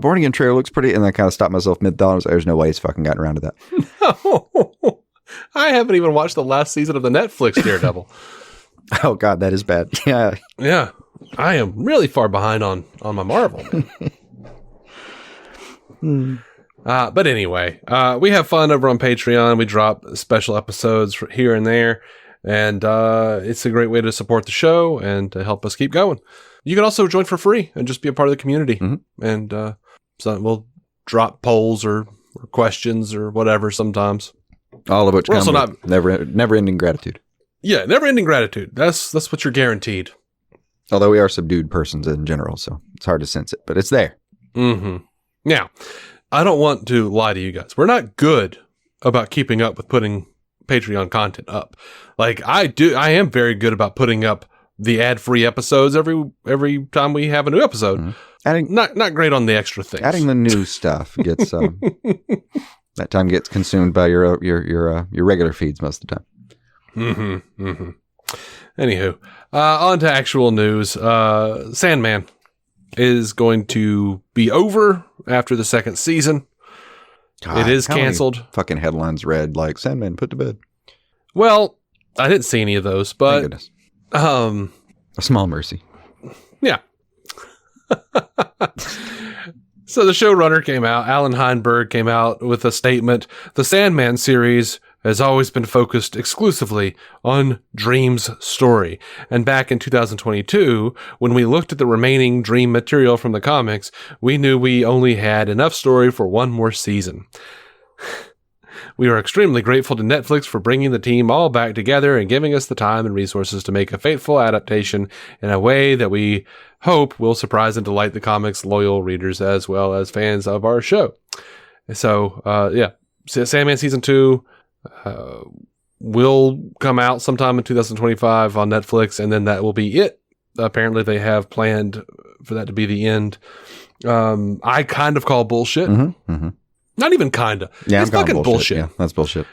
S3: Born Again trailer looks pretty. And I kind of stopped myself mid-thought. I was like, there's no way he's fucking gotten around to that.
S2: No, I haven't even watched the last season of the Netflix Daredevil.
S3: Oh God, that is bad. Yeah.
S2: Yeah. I am really far behind on my Marvel. But anyway, we have fun over on Patreon. We drop special episodes here and there. And it's a great way to support the show and to help us keep going. You can also join for free and just be a part of the community. And so we'll drop polls or questions or whatever sometimes.
S3: All of which come with never-ending gratitude.
S2: Yeah, never-ending gratitude. That's what you're guaranteed.
S3: Although we are subdued persons in general, so it's hard to sense it, but it's there.
S2: Now, I don't want to lie to you guys. We're not good about keeping up with putting Patreon content up. Like I am very good about putting up the ad-free episodes every time we have a new episode. Adding not great on the extra things. Adding
S3: the new stuff gets that time gets consumed by your regular feeds most of the time.
S2: Anywho, on to actual news. Sandman is going to be over after the second season. God, it is canceled.
S3: Fucking headlines read like Sandman put to bed.
S2: Well, I didn't see any of those, but
S3: a small mercy.
S2: Yeah. So the showrunner came out, Alan Heinberg came out with a statement. The Sandman series has always been focused exclusively on Dream's story. And back in 2022, when we looked at the remaining Dream material from the comics, we knew we only had enough story for one more season. We are extremely grateful to Netflix for bringing the team all back together and giving us the time and resources to make a faithful adaptation in a way that we hope will surprise and delight the comics' loyal readers as well as fans of our show. So, Sandman Season 2 will come out sometime in 2025 on Netflix, and then that will be it. Apparently, they have planned for that to be the end. I kind of call bullshit. Not even kinda.
S3: Yeah,
S2: it's fucking bullshit.
S3: Yeah, that's bullshit.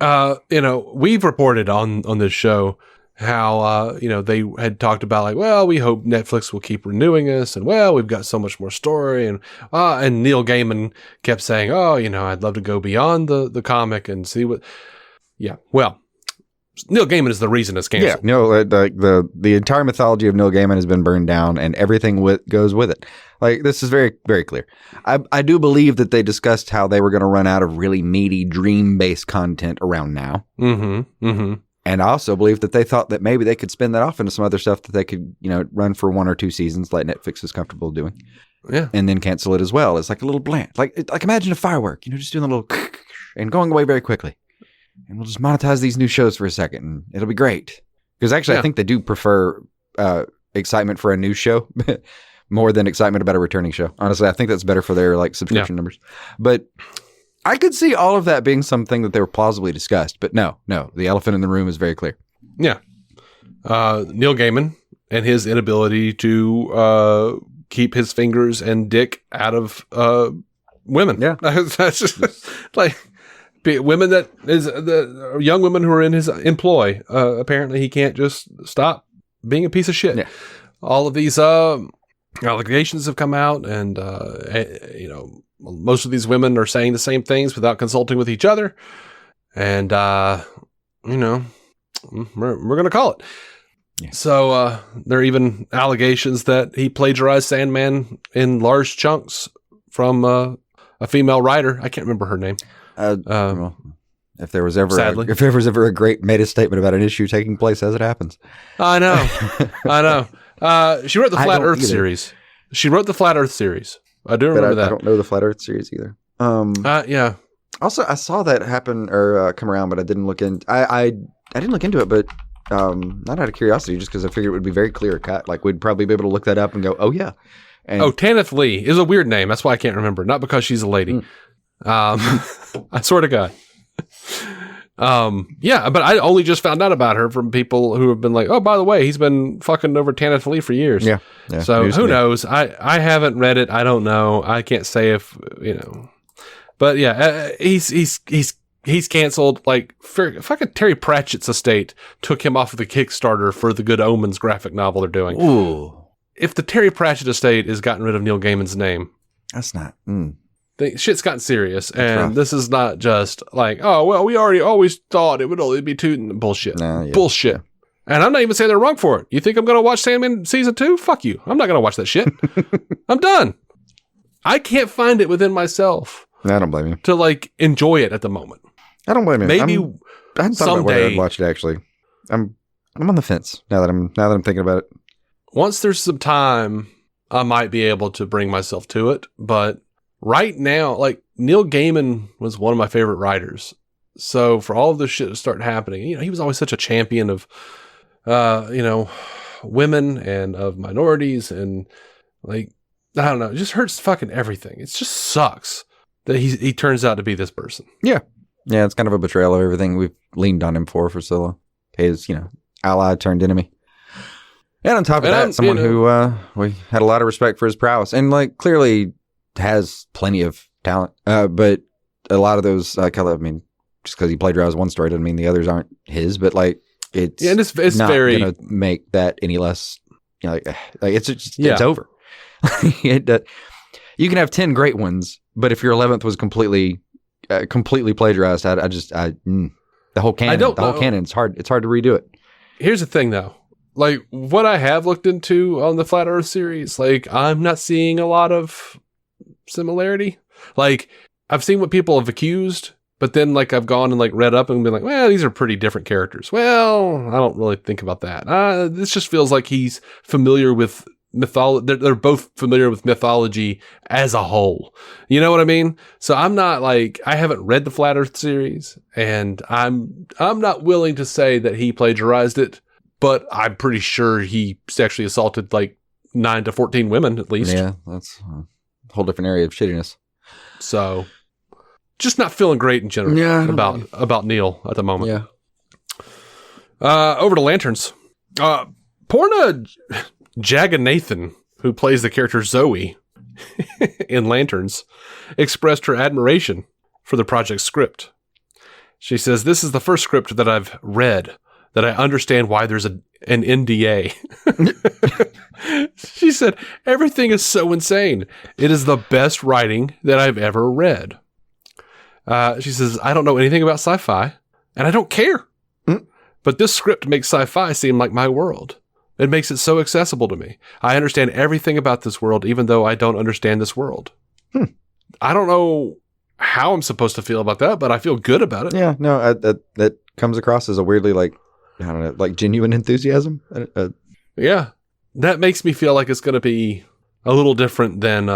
S2: We've reported on this show how, they had talked about like, well, we hope Netflix will keep renewing us, and well, we've got so much more story, and Neil Gaiman kept saying, I'd love to go beyond the comic and see what. Yeah, well, Neil Gaiman is the reason it's canceled.
S3: Yeah, no, the entire mythology of Neil Gaiman has been burned down, and everything goes with it. Like, this is very, very clear. I do believe that they discussed how they were going to run out of really meaty dream-based content around now.
S2: Mm-hmm. Mm-hmm.
S3: And I also believe that they thought that maybe they could spin that off into some other stuff that they could, run for 1 or 2 seasons, like Netflix is comfortable doing.
S2: Yeah.
S3: And then cancel it as well. It's like a little bland. Like imagine a firework, just doing a little and going away very quickly. And we'll just monetize these new shows for a second, and it'll be great. Because actually, I think they do prefer excitement for a new show more than excitement about a returning show. Honestly, I think that's better for their subscription numbers. But I could see all of that being something that they were plausibly discussed. But no, the elephant in the room is very clear.
S2: Yeah. Neil Gaiman and his inability to keep his fingers and dick out of women.
S3: Yeah.
S2: That's just like women that is the young women who are in his employ. Apparently he can't just stop being a piece of shit.
S3: Yeah.
S2: All of these allegations have come out, and most of these women are saying the same things without consulting with each other. And, we're going to call it. Yeah. So there are even allegations that he plagiarized Sandman in large chunks from a female writer. I can't remember her name.
S3: Well, if there was ever a great meta statement about an issue taking place as it happens.
S2: I know. She wrote the Flat Earth series. She wrote the Flat Earth series. I do remember that.
S3: I don't know the Flat Earth series either.
S2: Yeah.
S3: Also, I saw that happen or come around, but I didn't look in. I didn't look into it, but not out of curiosity, just because I figured it would be very clear cut. Like, we'd probably be able to look that up and go, oh yeah. And
S2: Tanith Lee is a weird name. That's why I can't remember. Not because she's a lady. I swear to God. Yeah, but I only just found out about her from people who have been like, oh, by the way, he's been fucking over Tanith Lee for years.
S3: Yeah.
S2: So who knows? I haven't read it. I don't know. I can't say if, but yeah, he's canceled. Like, fucking Terry Pratchett's estate took him off of the Kickstarter for the Good Omens graphic novel they're doing.
S3: Ooh.
S2: If the Terry Pratchett estate has gotten rid of Neil Gaiman's name,
S3: that's not.
S2: Shit's gotten serious, and this is not just like, oh, well, we already always thought it would only be 2 bullshit. Bullshit. And I'm not even saying they're wrong for it. You think I'm going to watch Sandman season 2? Fuck you. I'm not going to watch that shit. I'm done. I can't find it within myself.
S3: I don't blame you.
S2: To enjoy it at the moment.
S3: I don't blame you.
S2: Maybe
S3: I hadn't thought about whether I'd watch it actually. I'm on the fence now that I'm thinking about it.
S2: Once there's some time, I might be able to bring myself to it, but right now, Neil Gaiman was one of my favorite writers. So for all of this shit to start happening, he was always such a champion of, women and of minorities, and I don't know, it just hurts fucking everything. It just sucks that he turns out to be this person.
S3: Yeah. Yeah, it's kind of a betrayal of everything we've leaned on him for so long. His, ally turned enemy. And on top of that, someone who we had a lot of respect for his prowess, and clearly has plenty of talent. But a lot of those, just because he plagiarized one story doesn't mean the others aren't his. But it's not very gonna make that any less. It's over. You can have 10 great ones, but if your 11th was completely plagiarized, the whole canon. It's hard to redo it.
S2: Here's the thing, though. What I have looked into on the Flat Earth series, I'm not seeing a lot of similarity. I've seen what people have accused, but then I've gone and read up and been like, well, these are pretty different characters. Well, I don't really think about that. This just feels like he's familiar with mythology. They're both familiar with mythology as a whole. You know what I mean? So I'm not I haven't read the Flat Earth series, and I'm not willing to say that he plagiarized it, but I'm pretty sure he sexually assaulted 9 to 14 women at least.
S3: Yeah, that's a whole different area of shittiness.
S2: So just not feeling great in general about Neil at the moment. Yeah. Over to Lanterns. Porna Jaganathan, who plays the character Zoe in Lanterns, expressed her admiration for the project script. She says, this is the first script that I've read that I understand why there's an NDA. She said, everything is so insane. It is the best writing that I've ever read. She says, I don't know anything about sci-fi, and I don't care. But this script makes sci-fi seem like my world. It makes it so accessible to me. I understand everything about this world, even though I don't understand this world. I don't know how I'm supposed to feel about that, but I feel good about it.
S3: Yeah, no, that comes across as a weirdly, like, I don't know, like genuine enthusiasm.
S2: Yeah, that makes me feel like it's going to be a little different than.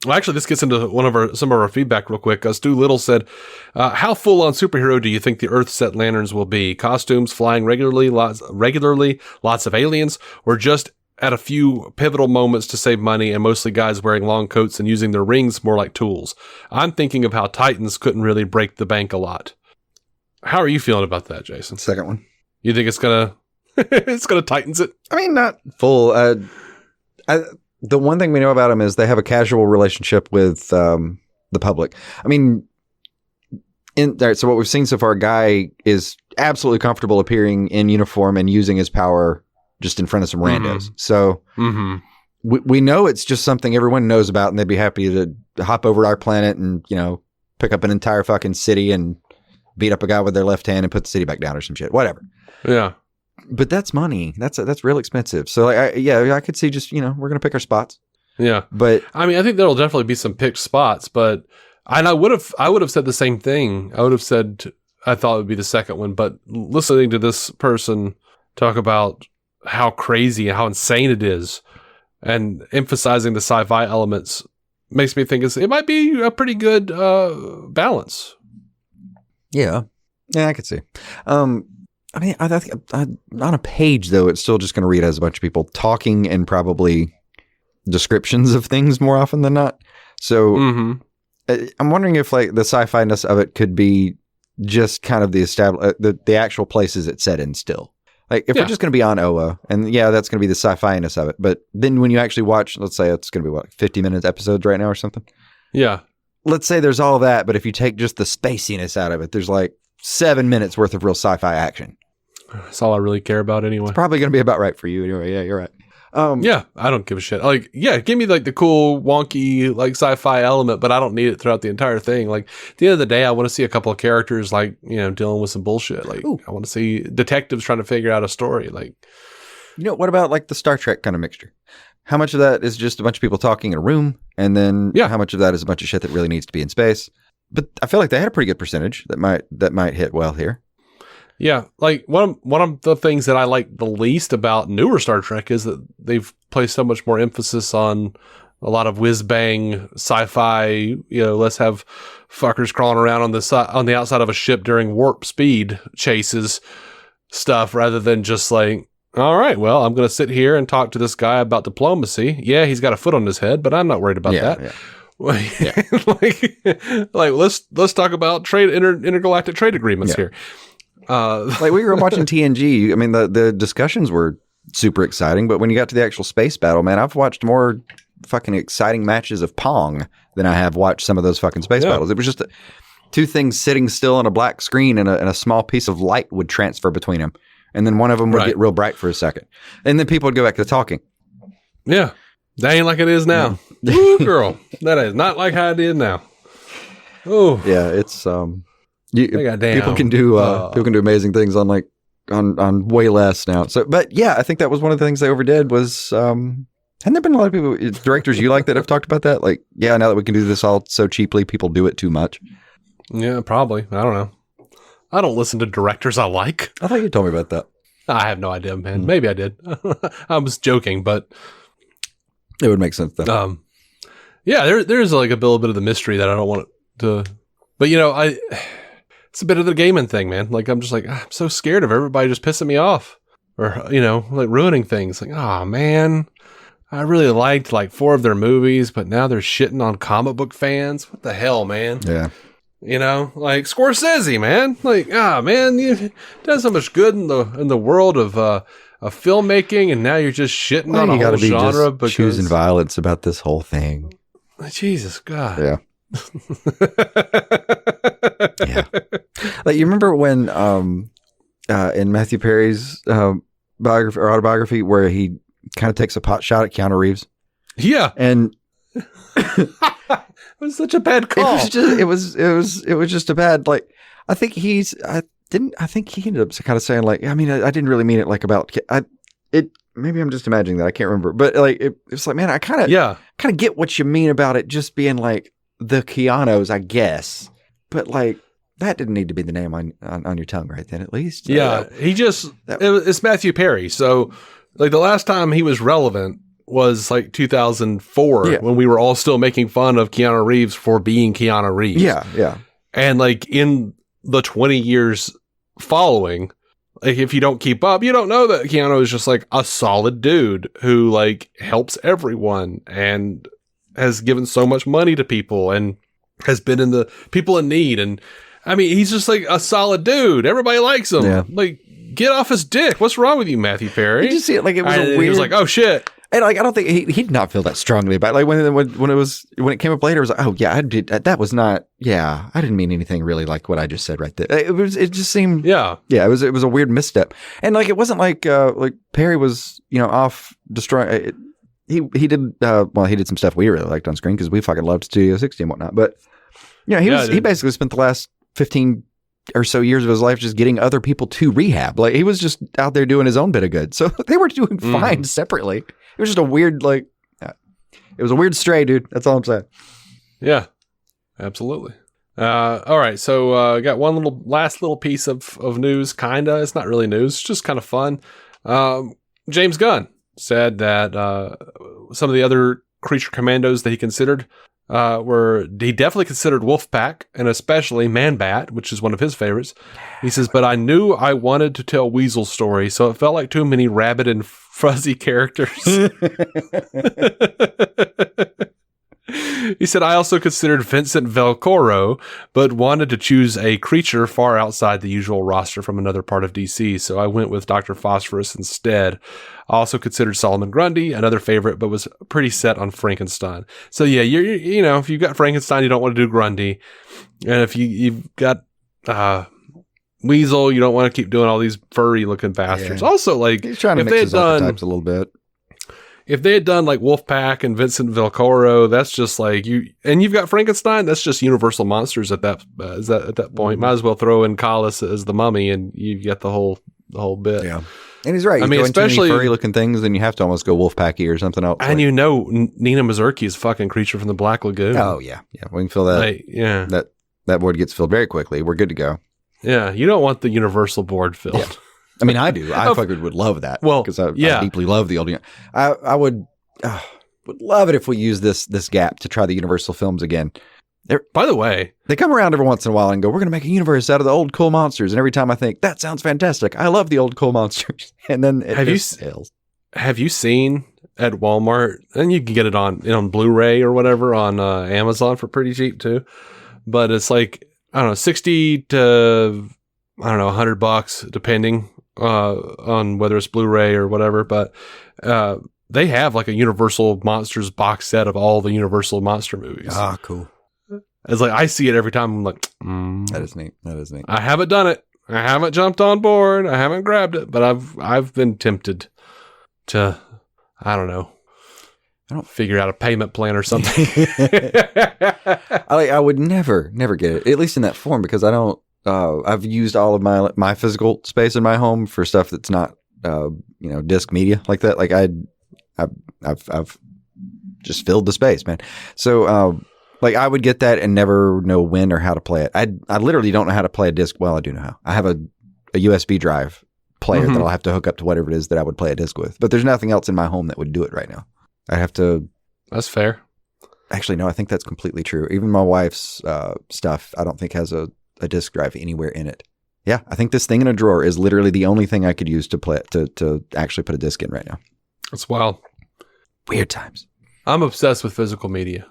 S2: Well, actually, this gets into some of our feedback real quick. Stu Little said, "How full on superhero do you think the Earth set lanterns will be? Costumes, flying regularly, lots of aliens, or just at a few pivotal moments to save money and mostly guys wearing long coats and using their rings more like tools? I'm thinking of how Titans couldn't really break the bank a lot." How are you feeling about that, Jason?
S3: Second one.
S2: You think it's gonna Titans it?
S3: I mean, not full. The one thing we know about them is they have a casual relationship with the public. I mean, so what we've seen so far, a guy is absolutely comfortable appearing in uniform and using his power just in front of some randos. So we know it's just something everyone knows about, and they'd be happy to hop over to our planet and, you know, pick up an entire fucking city and beat up a guy with their left hand and put the city back down or some shit. Whatever.
S2: Yeah.
S3: But that's money. That's real expensive. So I could see just, you know, we're going to pick our spots. Yeah. But
S2: I mean, I think there'll definitely be some picked spots, but I would have said the same thing. I would have said I thought it would be the second one, but listening to this person talk about how crazy and how insane it is and emphasizing the sci-fi elements makes me think it might be a pretty good balance.
S3: Yeah. Yeah, I could see. I mean, I think on a page, though, it's still just going to read as a bunch of people talking and probably descriptions of things more often than not. So I'm wondering if, like, the sci-fi-ness of it could be just kind of the actual places it's set in still. Like, if we're just going to be on Oa, and that's going to be the sci-fi-ness of it. But then when you actually watch, let's say it's going to be, what, 50-minute episodes right now or something?
S2: Yeah.
S3: Let's say there's all that, but if you take just the spaciness out of it, there's like 7 minutes worth of real sci-fi action.
S2: That's all I really care about anyway.
S3: It's probably going to be about right for you anyway. Yeah, you're right.
S2: Yeah, I don't give a shit. Like, yeah, give me like the cool, wonky, like sci-fi element, but I don't need it throughout the entire thing. Like, at the end of the day, I want to see a couple of characters, like, you know, dealing with some bullshit. Like, I want to see detectives trying to figure out a story. Like,
S3: you know, what about like the Star Trek kind of mixture? How much of that is just a bunch of people talking in a room, and then how much of that is a bunch of shit that really needs to be in space? But I feel like they had a pretty good percentage that might hit well here.
S2: Yeah, like one of the things that I like the least about newer Star Trek is that they've placed so much more emphasis on a lot of whiz bang sci-fi. You know, let's have fuckers crawling around on the outside of a ship during warp speed chases stuff, rather than just like, all right, well, I'm going to sit here and talk to this guy about diplomacy. Yeah, he's got a foot on his head, but I'm not worried about that.
S3: Yeah.
S2: like let's talk about intergalactic trade agreements here.
S3: Like we were watching TNG. I mean, the discussions were super exciting, but when you got to the actual space battle, man, I've watched more fucking exciting matches of Pong than I have watched some of those fucking space battles. It was just two things sitting still on a black screen, and a small piece of light would transfer between them, and then one of them would get real bright for a second, and then people would go back to talking.
S2: Yeah, that ain't like it is now. Ooh, girl, that is not like how it is now. Oh,
S3: yeah, it's people can do amazing things on like on way less now. So, but yeah, I think that was one of the things they overdid was. Hadn't there been a lot of people, directors you like, that have talked about that? Like, yeah, now that we can do this all so cheaply, people do it too much.
S2: Yeah, probably. I don't know. I don't listen to directors I like.
S3: I thought you told me about that.
S2: I have no idea, man. Maybe I did. I was joking, but
S3: it would make sense then.
S2: Yeah, there's like a little bit of the mystery that I don't want to. But you know, it's a bit of the gaming thing, man. Like I'm just like I'm so scared of everybody just pissing me off, or you know, like ruining things. Like, oh man. I really liked like 4 of their movies, but now they're shitting on comic book fans. What the hell, man?
S3: Yeah.
S2: You know, like Scorsese, man. Like, man, you've done so much good in the world of filmmaking, and now you're just shitting on a whole genre because
S3: choosing violence about this whole thing.
S2: Jesus God.
S3: Yeah. Yeah. Like, you remember when in Matthew Perry's biography or autobiography where he kind of takes a pot shot at Keanu Reeves?
S2: Yeah.
S3: And
S2: it was such a bad call.
S3: It was just a bad, like, I think he ended up kind of saying, like, I mean, I didn't really mean it like about maybe I'm just imagining that. I can't remember. But like it's like, man, I kind of get what you mean about it just being like the Keanos, I guess. But like that didn't need to be the name on your tongue right then, at least.
S2: Yeah. It's Matthew Perry. So like the last time he was relevant was like 2004 when we were all still making fun of Keanu Reeves for being Keanu Reeves.
S3: Yeah. Yeah.
S2: And like in the 20 years following, like if you don't keep up, you don't know that Keanu is just like a solid dude who like helps everyone and has given so much money to people and has been in the people in need. And I mean, he's just like a solid dude. Everybody likes him. Yeah. Like, get off his dick. What's wrong with you, Matthew Perry?
S3: You just see it like it was
S2: He was like, oh shit.
S3: And like, I don't think he did not feel that strongly about it. Like when it came up later, it was like, oh yeah, I did. That was not. Yeah, I didn't mean anything really like what I just said right there. It just seemed. Yeah. It was a weird misstep. And like, it wasn't like Perry was, off destroying. He did he did some stuff we really liked on screen because we fucking loved Studio 60 and whatnot. But he basically spent the last 15 or so years of his life just getting other people to rehab. Like, he was just out there doing his own bit of good. So they were doing fine separately. It was just a weird, it was a weird stray, dude. That's all I'm saying. Yeah,
S2: absolutely. All right. So, got one last little piece of news. Kinda. It's not really news. It's just kind of fun. James Gunn said that, some of the other creature commandos that he considered, he definitely considered Wolfpack and especially Man-Bat, which is one of his favorites. He says, but I knew I wanted to tell Weasel's story, so it felt like too many rabbit and fuzzy characters. He said, I also considered Vincent Velcoro, but wanted to choose a creature far outside the usual roster from another part of DC, so I went with Dr. Phosphorus instead. I also considered Solomon Grundy, another favorite, but was pretty set on Frankenstein. So yeah, you're if you've got Frankenstein, you don't want to do Grundy. And if you've got Weasel, you don't want to keep doing all these furry looking bastards. Yeah. Also, like,
S3: he's trying to mix his archetypes a little bit.
S2: If they had done like Wolfpack and Vincent Velcoro, that's just like you've got Frankenstein, that's just Universal Monsters at that point. Might as well throw in Collis as the Mummy and you get the whole bit. Yeah.
S3: And he's right. I mean, especially furry looking things, then you have to almost go Wolfpacky or something else.
S2: And Nina Mazurki is a fucking creature from the Black Lagoon.
S3: Oh yeah. Yeah. We can fill that. That board gets filled very quickly. We're good to go.
S2: Yeah. You don't want the Universal board filled. Yeah.
S3: I mean, I do. I fucking would love that.
S2: Well,
S3: because I deeply love the old. I would love it if we use this gap to try the Universal films again.
S2: By the way,
S3: they come around every once in a while and go, "We're going to make a universe out of the old cool monsters." And every time I think that sounds fantastic, I love the old cool monsters. And then have you seen at Walmart? And you can get it on Blu-ray or whatever on Amazon for pretty cheap too. But it's like, I don't know, $60 to $100 depending on whether it's Blu-ray or whatever, but they have like a Universal Monsters box set of all the Universal Monster movies. Ah, cool.
S2: It's like I see it every time. I'm like,
S3: that is neat.
S2: I haven't done it. I haven't jumped on board. I haven't grabbed it, but I've been tempted to, I don't figure out a payment plan or something.
S3: I would never get it, at least in that form, because I don't. I've used all of my physical space in my home for stuff that's not, disc media like that. Like I've just filled the space, man. So, I would get that and never know when or how to play it. I literally don't know how to play a disc. Well, I do know how. I have a USB drive player that I'll have to hook up to whatever it is that I would play a disc with. But there's nothing else in my home that would do it right now. I have to.
S2: That's fair.
S3: Actually, no, I think that's completely true. Even my wife's stuff, I don't think has a disc drive anywhere in it. Yeah, I think this thing in a drawer is literally the only thing I could use to play to actually put a disc in right now.
S2: That's wild.
S3: Weird times.
S2: I'm obsessed with physical media.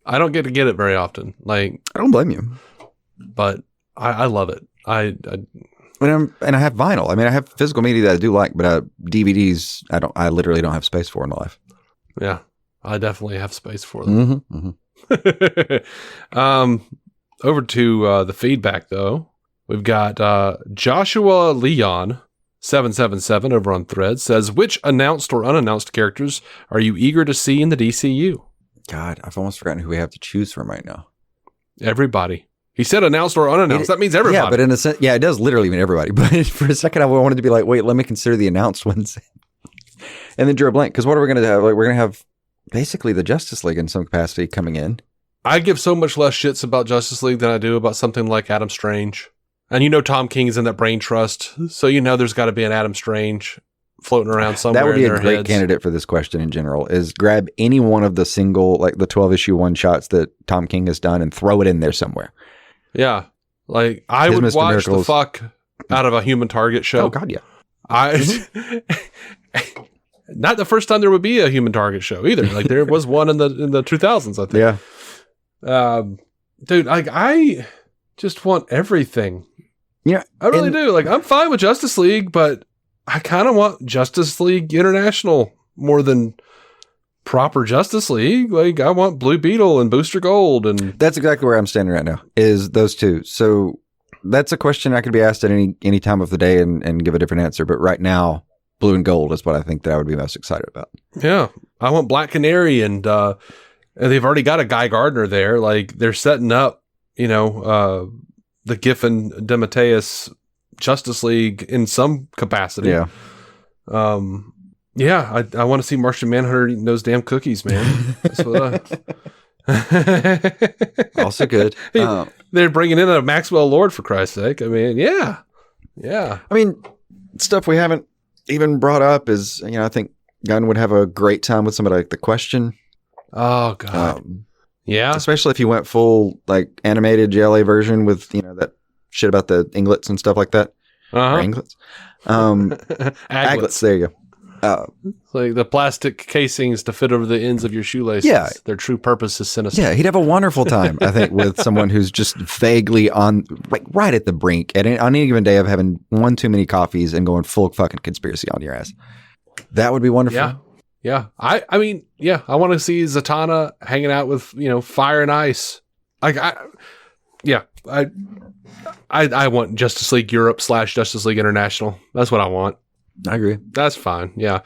S2: I don't get to get it very often. Like,
S3: I don't blame you,
S2: but I love it. I
S3: have vinyl. I mean, I have physical media that I do like, but DVDs, I literally don't have space for in my life.
S2: Yeah, I definitely have space for them. Over to the feedback, though. We've got Joshua Leon 777 over on Threads says, which announced or unannounced characters are you eager to see in the DCU?
S3: God, I've almost forgotten who we have to choose from right now.
S2: Everybody. He said announced or unannounced. That means everybody.
S3: Yeah, but in a sense, it does literally mean everybody. But for a second, I wanted to be like, wait, let me consider the announced ones. And then drew a blank. Because what are we going to have? Like, we're going to have basically the Justice League in some capacity coming in.
S2: I give so much less shits about Justice League than I do about something like Adam Strange. And Tom King's in that brain trust. So there's got to be an Adam Strange floating around somewhere.
S3: That would be
S2: in
S3: a
S2: their
S3: great
S2: heads.
S3: candidate for this question in general, is grab any one of the single, like the 12-issue one-shots that Tom King has done and throw it in there somewhere.
S2: Yeah. Like, I would
S3: Mr.
S2: watch
S3: Miracles.
S2: the fuck out of a Human Target show.
S3: Oh, God, yeah.
S2: Not the first time there would be a Human Target show either. Like, there was one in the 2000s, I think.
S3: Yeah.
S2: Dude, like, I just want everything.
S3: Yeah.
S2: I really do. Like, I'm fine with Justice League, but I kind of want Justice League International more than proper Justice League. Like, I want Blue Beetle and Booster Gold, and
S3: That's exactly where I'm standing right now, is those two. So that's a question I could be asked at any time of the day and give a different answer. But right now, Blue and Gold is what I think that I would be most excited about.
S2: yeah, I want Black Canary, and they've already got a Guy Gardner there. Like, they're setting up, the Giffen DeMatteis Justice League in some capacity.
S3: Yeah.
S2: Yeah, I want to see Martian Manhunter eating those damn cookies, man. That's what
S3: Also good.
S2: They're bringing in a Maxwell Lord, for Christ's sake. I mean, yeah.
S3: I mean, stuff we haven't even brought up is, I think Gunn would have a great time with somebody like The Question.
S2: Oh, God. Yeah.
S3: Especially if you went full, like, animated JLA version with, that shit about the inglets and stuff like that.
S2: Uh-huh.
S3: Or anglets. Aglets, there you go.
S2: Like the plastic casings to fit over the ends of your shoelaces.
S3: Yeah.
S2: Their true purpose is sinister.
S3: Yeah, he'd have a wonderful time, I think, with someone who's just vaguely on, like, right at the brink on any given day of having one too many coffees and going full fucking conspiracy on your ass. That would be wonderful.
S2: Yeah. I mean, yeah, I want to see Zatanna hanging out with, Fire and Ice. I want Justice League Europe / Justice League International. That's what I want.
S3: I agree.
S2: That's fine. Yeah.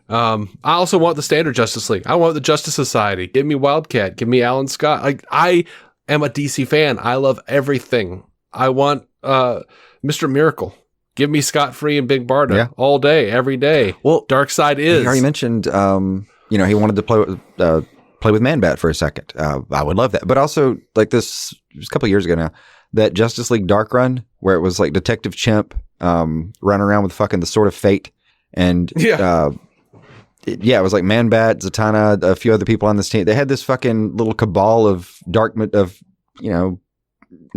S2: I also want the standard Justice League. I want the Justice Society. Give me Wildcat. Give me Alan Scott. Like, I am a DC fan. I love everything. I want Mr. Miracle. Give me Scott Free and Big Barda all day, every day.
S3: Well,
S2: Darkseid is.
S3: He already mentioned, he wanted to play with Man-Bat for a second. I would love that. But also, like, this was a couple of years ago now, that Justice League Dark Run, where it was like Detective Chimp running around with fucking the Sword of Fate. And it was like Man-Bat, Zatanna, a few other people on this team. They had this fucking little cabal of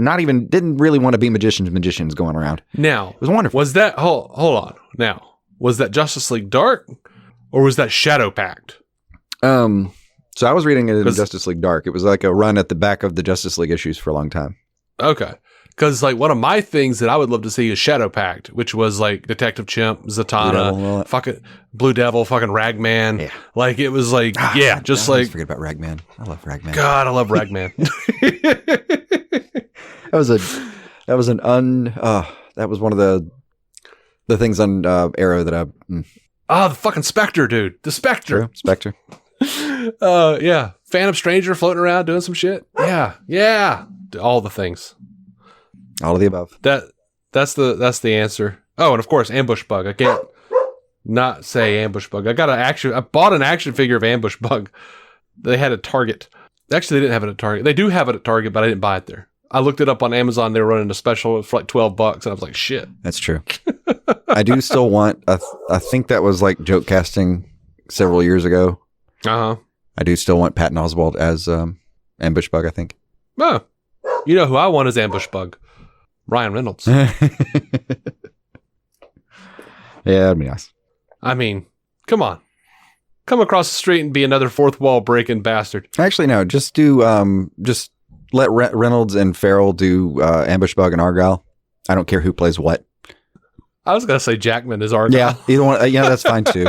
S3: didn't really want to be magicians going around.
S2: Now,
S3: it was wonderful.
S2: Was that, hold on. Now, was that Justice League Dark or was that Shadow Pact?
S3: So I was reading it in Justice League Dark. It was like a run at the back of the Justice League issues for a long time.
S2: Okay. Because, like, one of my things that I would love to see is Shadow Pact, which was, like, Detective Chimp, Zatanna, fucking Blue Devil, fucking Ragman. Yeah. Like, it was, like, just
S3: I
S2: like...
S3: forget about Ragman. I love Ragman.
S2: God, I love Ragman.
S3: That was one of the things on Arrow that I...
S2: the fucking Spectre, dude. The Spectre.
S3: True. Spectre.
S2: Yeah. Phantom Stranger floating around doing some shit. Yeah. All the things.
S3: All of the above.
S2: That's the answer. Oh, and of course, Ambush Bug. I can't not say Ambush Bug. I bought an action figure of Ambush Bug. They had a Target. Actually, they didn't have it at Target. They do have it at Target, but I didn't buy it there. I looked it up on Amazon. They were running a special for like $12, and I was like, shit.
S3: That's true. I do still want. I think that was like joke casting several years ago.
S2: Uh huh.
S3: I do still want Patton Oswalt as Ambush Bug. I think.
S2: Oh, you know who I want as Ambush Bug? Ryan Reynolds.
S3: Yeah, that'd be nice.
S2: I mean, come on. Come across the street and be another fourth wall breaking bastard.
S3: Actually, no. Just do. Just let Reynolds and Farrell do Ambush Bug and Argyle. I don't care who plays what.
S2: I was gonna say Jackman is Argyle.
S3: Yeah, either one. Yeah, that's fine too.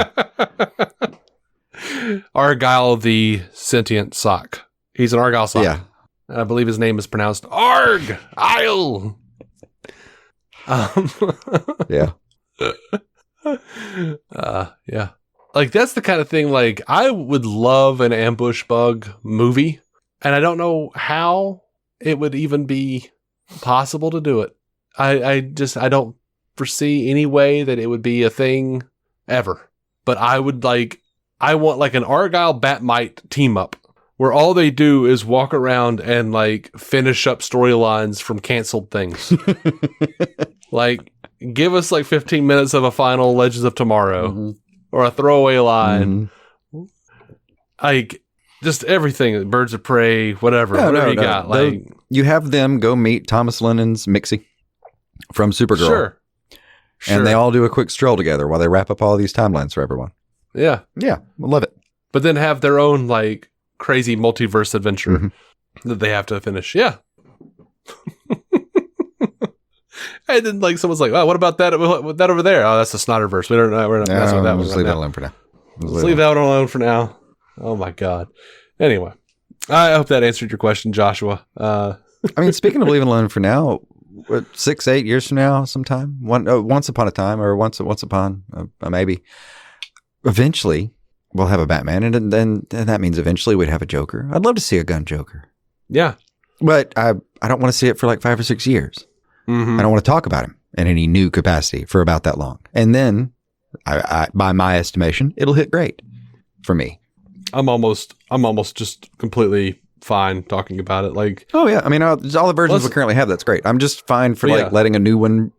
S2: Argyle the sentient sock. He's an Argyle Scion.
S3: Yeah.
S2: I believe his name is pronounced Arg! Isle!
S3: Yeah.
S2: Yeah. Like, that's the kind of thing, like, I would love an ambush bug movie, and I don't know how it would even be possible to do it. I don't foresee any way that it would be a thing ever. But I want like an Argyle Batmite team up where all they do is walk around and like finish up storylines from canceled things. Like, give us like 15 minutes of a final Legends of Tomorrow or a throwaway line. Like, just everything, Birds of Prey, whatever you got. Like,
S3: you have them go meet Thomas Lennon's Mixie from Supergirl.
S2: Sure.
S3: And they all do a quick stroll together while they wrap up all these timelines for everyone.
S2: Yeah.
S3: Yeah. I love it.
S2: But then have their own like crazy multiverse adventure that they have to finish. Yeah. And then like someone's like, oh, what about that over there? Oh, that's the Snyderverse. We're not messing with that one.
S3: Just leave that alone for now.
S2: Let's leave that one alone for now. Oh my God. Anyway, I hope that answered your question, Joshua.
S3: I mean, speaking of leaving alone for now, 6-8 years from now, sometime, once upon a time, or once upon maybe, eventually we'll have a Batman, and then that means eventually we'd have a Joker. I'd love to see a gun Joker.
S2: Yeah, but
S3: I don't want to see it for like 5 or 6 years. I don't want to talk about him in any new capacity for about that long, and then I by my estimation, it'll hit great for me.
S2: I'm almost just completely fine talking about it. Like,
S3: oh yeah, I mean, all the versions we currently have, that's great. I'm just fine for letting a new one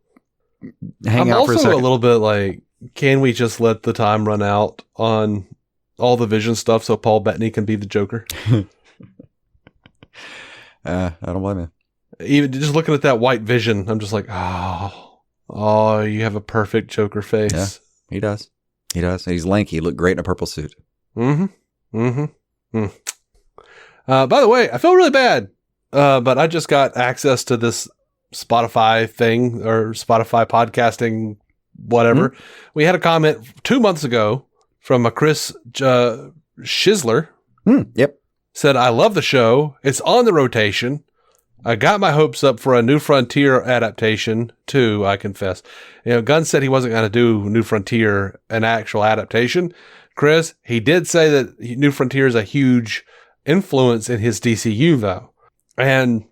S3: hang out for a second.
S2: I'm also a little bit like, can we just let the time run out on all the Vision stuff so Paul Bettany can be the Joker?
S3: I don't blame you.
S2: Even just looking at that white Vision, I'm just like, oh, you have a perfect Joker face.
S3: Yeah, he does. He's lanky. He looked great in a purple suit.
S2: By the way, I feel really bad, but I just got access to this Spotify thing or Spotify podcasting, whatever. We had a comment 2 months ago from a Chris Schizler.
S3: Yep.
S2: Said, I love the show. It's on the rotation. I got my hopes up for a New Frontier adaptation too, I confess. Gunn said he wasn't going to do New Frontier, an actual adaptation. Chris, he did say that New Frontier is a huge influence in his DCU, though. And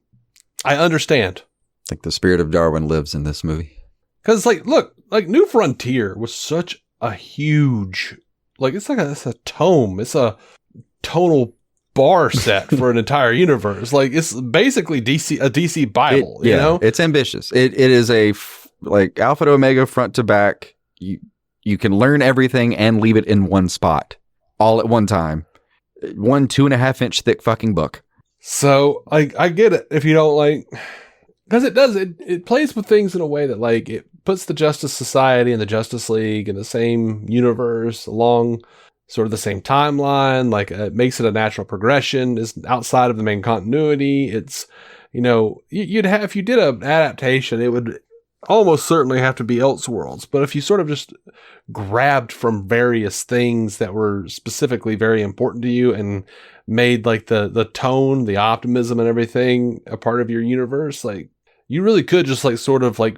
S2: I understand.
S3: Like the spirit of Darwin lives in this movie.
S2: Because, look, New Frontier was such a huge, it's a tome. It's a tonal bar set for an entire universe. It's basically a DC Bible, you know?
S3: It's ambitious. It is Alpha to Omega, front to back. You can learn everything and leave it in one spot all at one time. 1 2.5 inch thick fucking book.
S2: So I get it if you don't because it plays with things in a way that it puts the Justice Society and the Justice League in the same universe along sort of the same timeline. It makes it a natural progression. It's outside of the main continuity. It's, you'd have, if you did an adaptation, it would almost certainly have to be Elseworlds. But if you sort of just grabbed from various things that were specifically very important to you and made the tone, the optimism and everything a part of your universe, you really could just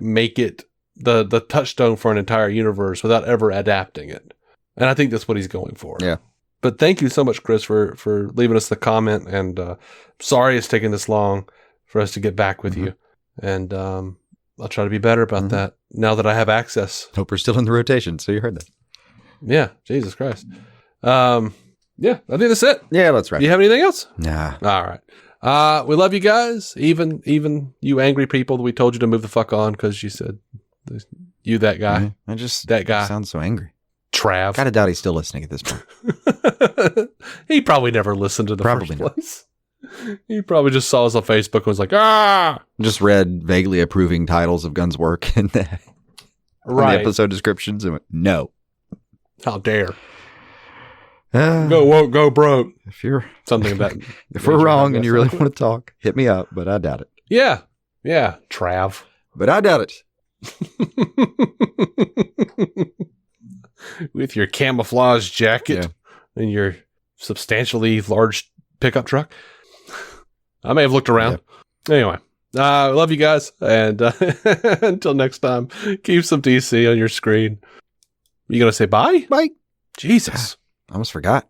S2: make it the touchstone for an entire universe without ever adapting it. And I think that's what he's going for.
S3: Yeah.
S2: But thank you so much, Chris, for leaving us the comment. And sorry it's taken this long for us to get back with you. And I'll try to be better about that now that I have access.
S3: Hope we're still in the rotation, so you heard that.
S2: Yeah, Jesus Christ. Yeah, I think that's it.
S3: Yeah, that's right.
S2: Do you have anything else?
S3: Nah.
S2: All right. We love you guys. Even you angry people that we told you to move the fuck on because you said you that guy.
S3: That guy sounds so angry.
S2: Trav.
S3: Gotta doubt he's still listening at this point.
S2: He probably never listened to the first place. He probably just saw us on Facebook and was like,
S3: Just read vaguely approving titles of Gunn's work in the episode descriptions and went, no.
S2: How dare. Go woke, go broke.
S3: If you're
S2: something about
S3: if we're wrong and you really want to talk, hit me up, but I doubt it.
S2: Yeah. Trav.
S3: But I doubt it.
S2: With your camouflage jacket and your substantially large pickup truck. I may have looked around. Anyway, I love you guys. And until next time, keep some DC on your screen. You going to say bye?
S3: Bye.
S2: Jesus.
S3: I almost forgot.